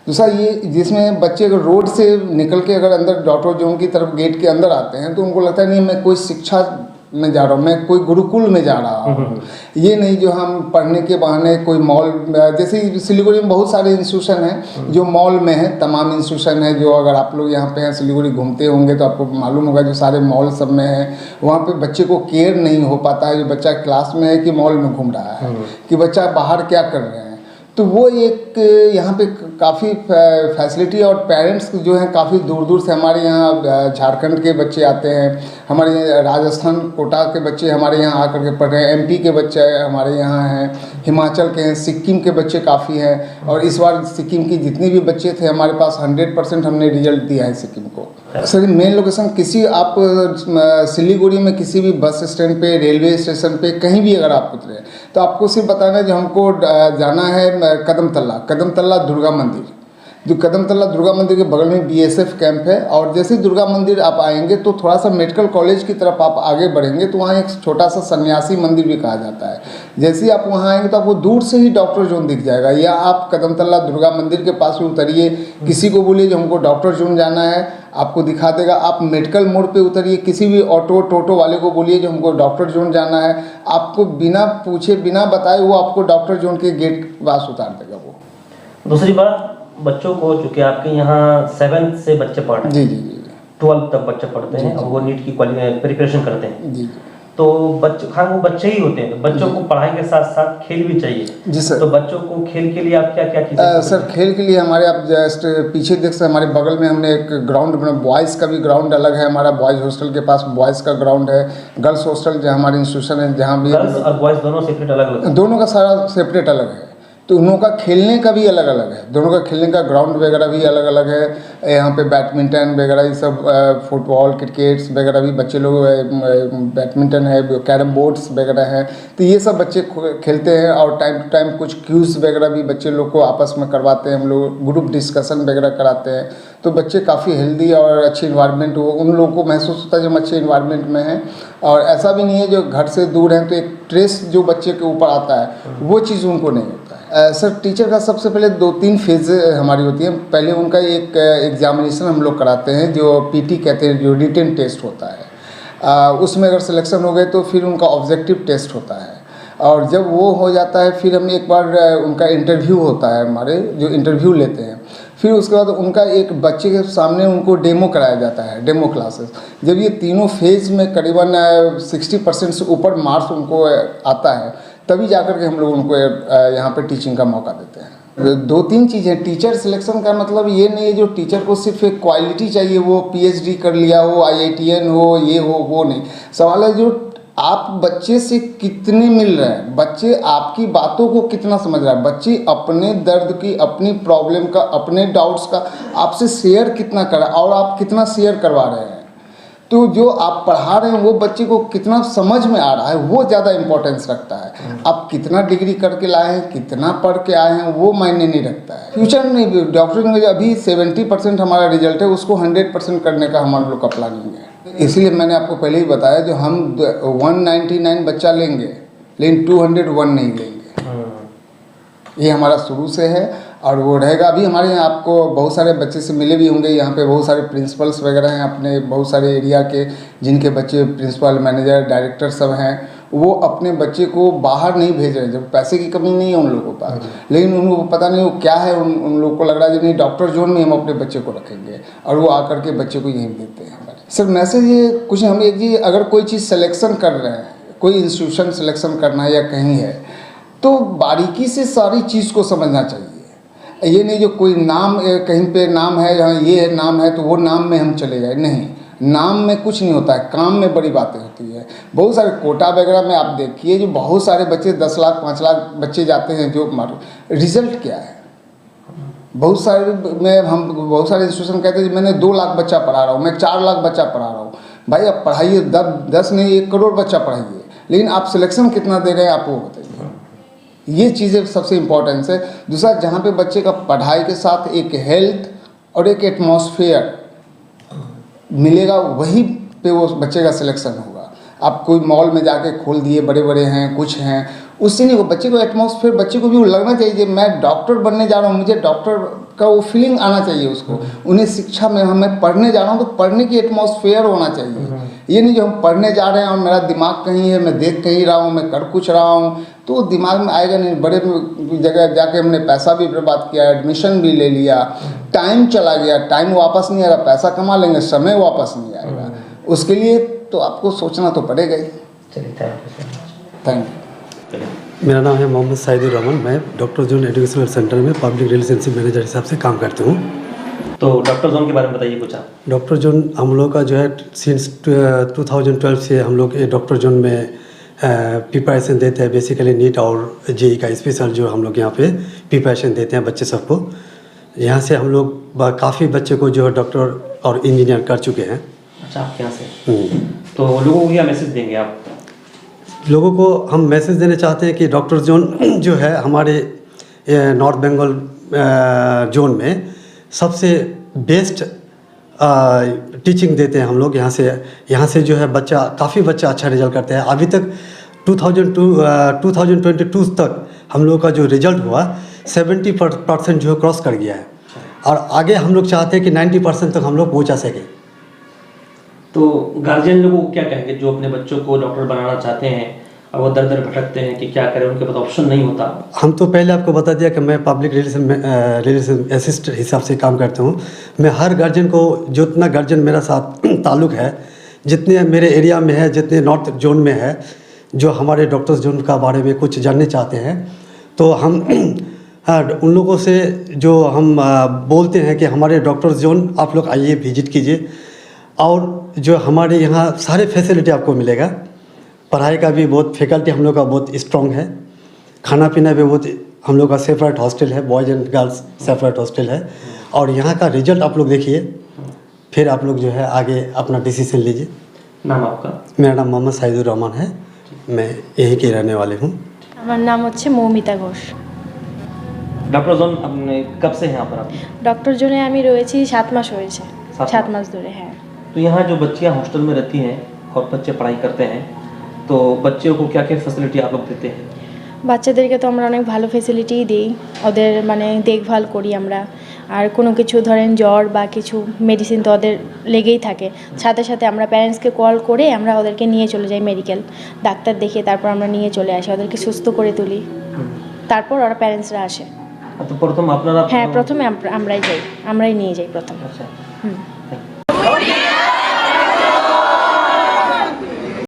दूसरा ये जिसमें बच्चे अगर रोड से निकल के अगर अंदर डॉक्टर जोन की तरफ गेट के अंदर आते हैं तो उनको लगता है नहीं मैं कोई शिक्षा में जा रहा हूँ, मैं कोई गुरुकुल में जा रहा हूँ। ये नहीं जो हम पढ़ने के बहाने कोई मॉल, जैसे सिलीगुड़ी में बहुत सारे इंस्टीट्यूशन हैं जो मॉल में है, तमाम इंस्टीट्यूशन है जो अगर आप लोग यहाँ पे हैं सिलीगुड़ी घूमते होंगे तो आपको मालूम होगा जो सारे मॉल सब में है, वहाँ पे बच्चे को केयर नहीं हो पाता है। जो बच्चा क्लास में है कि मॉल में घूम रहा है, कि बच्चा बाहर क्या कर रहे हैं। तो वो एक यहाँ पे काफ़ी फैसिलिटी, और पेरेंट्स जो हैं काफ़ी दूर दूर से हमारे यहाँ झारखंड के बच्चे आते हैं, हमारे राजस्थान कोटा के बच्चे हमारे यहाँ आकर के पढ़ रहे हैं, एमपी के बच्चे हमारे यहाँ हैं, हिमाचल के हैं, सिक्किम के बच्चे काफ़ी हैं। और इस बार सिक्किम की जितने भी बच्चे थे हमारे पास 100% हमने रिजल्ट दिया है सिक्किम को। सर मेन लोकेशन किसी आप सिलीगुड़ी में किसी भी बस स्टैंड पे, रेलवे स्टेशन पे, कहीं भी अगर आप उतरे तो आपको सिर्फ बताना है जो हमको जाना है कदमतल्ला दुर्गा मंदिर। जो कदमतल्ला दुर्गा मंदिर के बगल में बीएसएफ कैंप है, और जैसे ही दुर्गा मंदिर आप आएंगे तो थोड़ा सा मेडिकल कॉलेज की तरफ आप आगे बढ़ेंगे तो वहाँ एक छोटा सा सन्यासी मंदिर भी कहा जाता है। जैसे ही आप वहाँ आएंगे तो आपको दूर से ही डॉक्टर जोन दिख जाएगा, या आप कदमतल्ला दुर्गा मंदिर के पास में उतरिए, किसी को बोलिए जो हमको डॉक्टर जोन जाना है, आपको दिखा देगा। आप मेडिकल मोड़ पे उतरिए, किसी भी ऑटो टोटो वाले को बोलिए जो हमको डॉक्टर जोन जाना है, आपको बिना पूछे बिना बताए वो आपको डॉक्टर जोन के गेट के पास उतार देगा वो। दूसरी बात, बच्चों को चूँकि आपके यहाँ 7th से बच्चे पढ़ रहे हैं, जी 12 तक बच्चे पढ़ते हैं और वो नीट की प्रिपरेशन करते हैं, जी तो बच्चे वो बच्चे ही होते हैं, तो बच्चों को पढ़ाई के साथ साथ खेल भी चाहिए। जी सर। तो बच्चों को खेल के लिए आप क्या क्या चीज़ें सर खेल के लिए हमारे आप जस्ट पीछे देख सकते, हमारे बगल में हमने एक ग्राउंड बना, बॉयज़ का भी ग्राउंड अलग है, हमारा बॉयज़ हॉस्टल के पास बॉयज़ का ग्राउंड है, गर्ल्स हॉस्टल जो हमारे इंस्टीट्यूशन है जहाँ भी गर्ल्स और बॉयज़ दोनों सेपरेट अलग, दोनों का सारा सेपरेट अलग है। तो उन लोगों का खेलने का भी अलग अलग है, दोनों का खेलने का ग्राउंड वगैरह भी अलग अलग है। यहाँ पे बैडमिंटन वगैरह ये सब, फुटबॉल क्रिकेट्स वगैरह भी बच्चे लोग, बैडमिंटन है, कैरम बोर्ड्स वगैरह हैं, तो ये सब बच्चे खेलते हैं। और टाइम टू टाइम कुछ क्यूज़ वगैरह भी बच्चे लोग को आपस में करवाते हैं, हम लोग ग्रुप डिस्कशन वगैरह कराते हैं। तो बच्चे काफ़ी हेल्दी और अच्छी इन्वायरमेंट उन लोगों को महसूस होता है जो हम अच्छे इन्वायरमेंट में हैं। और ऐसा भी नहीं है जो घर से दूर हैं तो एक स्ट्रेस जो बच्चे के ऊपर आता है वो चीज़ उनको नहीं होता है। सर टीचर का सबसे पहले 2-3 फेज़ हमारी होती है। पहले उनका एक एग्जामिनेशन हम लोग कराते हैं जो पीटी कहते हैं, जो रिटन टेस्ट होता है। उसमें अगर सिलेक्शन हो गए तो फिर उनका ऑब्जेक्टिव टेस्ट होता है, और जब वो हो जाता है फिर हमने एक बार उनका इंटरव्यू होता है, हमारे जो इंटरव्यू लेते हैं। फिर उसके बाद उनका एक बच्चे के सामने उनको डेमो कराया जाता है, डेमो क्लासेस। जब ये तीनों फेज़ में करीबन 60% से ऊपर मार्क्स उनको आता है तभी जाकर के हम लोग उनको यहाँ पे टीचिंग का मौका देते हैं। 2-3 चीज़ें, टीचर सिलेक्शन का मतलब ये नहीं है जो टीचर को सिर्फ एक क्वालिटी चाहिए, वो PhD कर लिया हो, IITN हो, ये हो वो नहीं। सवाल है जो आप बच्चे से कितने मिल रहे हैं, बच्चे आपकी बातों को कितना समझ रहा है, बच्चे अपने दर्द की, अपनी प्रॉब्लम का, अपने डाउट्स का आपसे शेयर कितना कर रहा है और आप कितना शेयर करवा रहे हैं। तो जो आप पढ़ा रहे हैं वो बच्चे को कितना समझ में आ रहा है वो ज़्यादा इम्पोर्टेंस रखता है। आप कितना डिग्री करके लाए हैं, कितना पढ़ के आए हैं वो मायने नहीं रखता है। फ्यूचर नहीं, डॉक्टरिंग में अभी 70% हमारा रिजल्ट है, उसको 100% करने का हमारे लोग का प्लानिंग है। इसलिए मैंने आपको पहले ही बताया जो हम 199 बच्चा लेंगे लेकिन 201 नहीं लेंगे, ये हमारा शुरू से है और वो रहेगा। अभी हमारे यहाँ आपको बहुत सारे बच्चे से मिले भी होंगे, यहाँ पे बहुत सारे प्रिंसिपल्स वगैरह हैं अपने बहुत सारे एरिया के, जिनके बच्चे प्रिंसिपल, मैनेजर, डायरेक्टर सब हैं। वो अपने बच्चे को बाहर नहीं भेज रहे, जब पैसे की कमी नहीं है उन लोगों के पास, लेकिन उनको पता नहीं वो क्या है, उन लोगों को लग रहा है कि नहीं डॉक्टर जोन में हम अपने बच्चे को रखेंगे, और वो आकर के बच्चे को यहीं देते हैं। सर मैसेज ये कुछ हम एक जी, अगर कोई चीज़ सिलेक्शन कर रहे हैं, कोई इंस्टीट्यूशन सिलेक्शन करना है या कहीं है, तो बारीकी से सारी चीज़ को समझना चाहिए। ये नहीं जो कोई नाम कहीं पे नाम है, यहाँ ये नाम है तो वो नाम में हम चले जाए, नहीं, नाम में कुछ नहीं होता है, काम में बड़ी बातें होती है। बहुत सारे कोटा वगैरह में आप देखिए जो बहुत सारे बच्चे 10 लाख 5 लाख बच्चे जाते हैं, जो रिजल्ट क्या है। बहुत सारे में हम बहुत सारे इंस्टीट्यूशन कहते हैं मैंने 2 लाख बच्चा पढ़ा रहा हूँ, मैं 4 लाख बच्चा पढ़ा रहा हूँ। भाई आप पढ़ाइए 10 नहीं 1 करोड़ बच्चा पढ़ाइए, लेकिन आप सिलेक्शन कितना दे रहे हैं आप वो बताइए। ये चीज़ें सबसे इम्पोर्टेंस है। दूसरा, जहाँ पे बच्चे का पढ़ाई के साथ एक हेल्थ और एक एटमॉस्फेयर मिलेगा वहीं पे वो बच्चे का सिलेक्शन होगा। आप कोई मॉल में जाके खोल दिए, बड़े बड़े हैं कुछ हैं, उससे नहीं हो। बच्चे को एटमॉस्फेयर, बच्चे को भी लगना चाहिए मैं डॉक्टर बनने जा रहा हूँ, मुझे डॉक्टर का वो फीलिंग आना चाहिए उसको। उन्हें शिक्षा में मैं पढ़ने जा रहा हूँ तो पढ़ने की एटमॉस्फेयर होना चाहिए। ये नहीं जो हम पढ़ने जा रहे हैं और मेरा दिमाग कहीं है, मैं देख कहीं रहा हूँ, मैं कर कुछ रहा हूँ, तो दिमाग में आएगा नहीं। बड़े जगह जाके हमने पैसा भी बर्बाद किया, एडमिशन भी ले लिया, टाइम चला गया, टाइम वापस नहीं आ रहा। पैसा कमा लेंगे, समय वापस नहीं आएगा, उसके लिए तो आपको सोचना तो पड़ेगा ही। चलिए, थैंक यू। Thank you. मेरा नाम है मोहम्मद साइदुर रहमान। मैं डॉक्टर जोन एजुकेशनल सेंटर में पब्लिक रिलेशनशिप मैनेजर हिसाब से काम करता हूँ। तो डॉक्टर जोन के बारे में बताइए कुछ आप। डॉक्टर जोन हम लोग का जो है सिंस 2012 से हम लोग ये डॉक्टर जोन में प्रिपरेशन देते हैं। बेसिकली नीट और जेई का स्पेशल जो हम लोग यहाँ पे प्रिपरेशन देते हैं बच्चे सबको। यहाँ से हम लोग काफ़ी बच्चे को जो है डॉक्टर और इंजीनियर कर चुके हैं। अच्छा, आप यहाँ से तो लोगों को क्या मैसेज देंगे आप? लोगों को हम मैसेज देना चाहते हैं कि डॉक्टर जोन जो है हमारे नॉर्थ बंगाल जोन में सबसे बेस्ट टीचिंग देते हैं हम लोग। यहाँ से जो है काफ़ी बच्चा अच्छा रिजल्ट करते हैं। अभी तक 2022 तक हम लोग का जो रिजल्ट हुआ 70% जो है क्रॉस कर गया है और आगे हम लोग चाहते हैं कि 90% तक हम लोग पहुँचा सकें। तो गार्जियन लोगों को क्या कहेंगे जो अपने बच्चों को डॉक्टर बनाना चाहते हैं और वो दर दर भटकते हैं कि क्या करें, उनके पास ऑप्शन नहीं होता? हम तो पहले आपको बता दिया कि मैं पब्लिक रिलेशन असिस्टेंट हिसाब से काम करता हूँ। मैं हर गार्जियन को, जितना गार्जियन मेरा साथ ताल्लुक़ है, जितने मेरे एरिया में है, जितने नॉर्थ जोन में है, जो हमारे डॉक्टर्स जोन का बारे में कुछ जानने चाहते हैं, तो हम उन लोगों से जो हम बोलते हैं कि हमारे डॉक्टर्स जोन आप लोग आइए, विजिट कीजिए और जो हमारे यहाँ सारे फैसिलिटी आपको मिलेगा। पढ़ाई का भी बहुत फैकल्टी हम लोग का बहुत स्ट्रॉन्ग है। खाना पीना भी बहुत, हम लोग का सेपरेट हॉस्टल है, boys and girls separate hostel है। और यहाँ का रिजल्ट आप लोग देखिए, फिर आप लोग जो है आगे अपना डिसीजन लीजिए। नाम आपका? मेरा नाम मोहम्मद साइदुर रहमान है। मैं यहीं के रहने वाले हूँ। আমার নাম হচ্ছে মৌমিতা ঘোষ। डॉक्टर जोन अपने कब से यहाँ पर आप? ডক্টর জোনে আমি রয়েছি 7 মাস হয়েছে। 7 মাস ধরে, হ্যাঁ। तो यहाँ जो बच्चियाँ हॉस्टल में रहती हैं और बच्चे पढ़ाई करते हैं, तो बच्चों को क्या क्या फैसिलिटी आप लोग देते हैं? বাচ্চাদেরকে তো আমরা অনেক ভালো ফ্যাসিলিটিই দিই, ওদের মানে দেখভাল করি আমরা। আর কোনো কিছু ধরেন জ্বর বা কিছু মেডিসিন তো ওদের লেগেই থাকে, সাথে সাথে আমরা প্যারেন্টসকে কল করে আমরা ওদেরকে নিয়ে চলে যাই মেডিকেল, ডাক্তার দেখিয়ে তারপর আমরা নিয়ে চলে আসি, ওদেরকে সুস্থ করে তুলি, তারপর ওরা প্যারেন্টসরা আসে। তো প্রথম আপনারা? হ্যাঁ, প্রথমে আমরাই নিয়ে যাই প্রথম। আচ্ছা। হুম।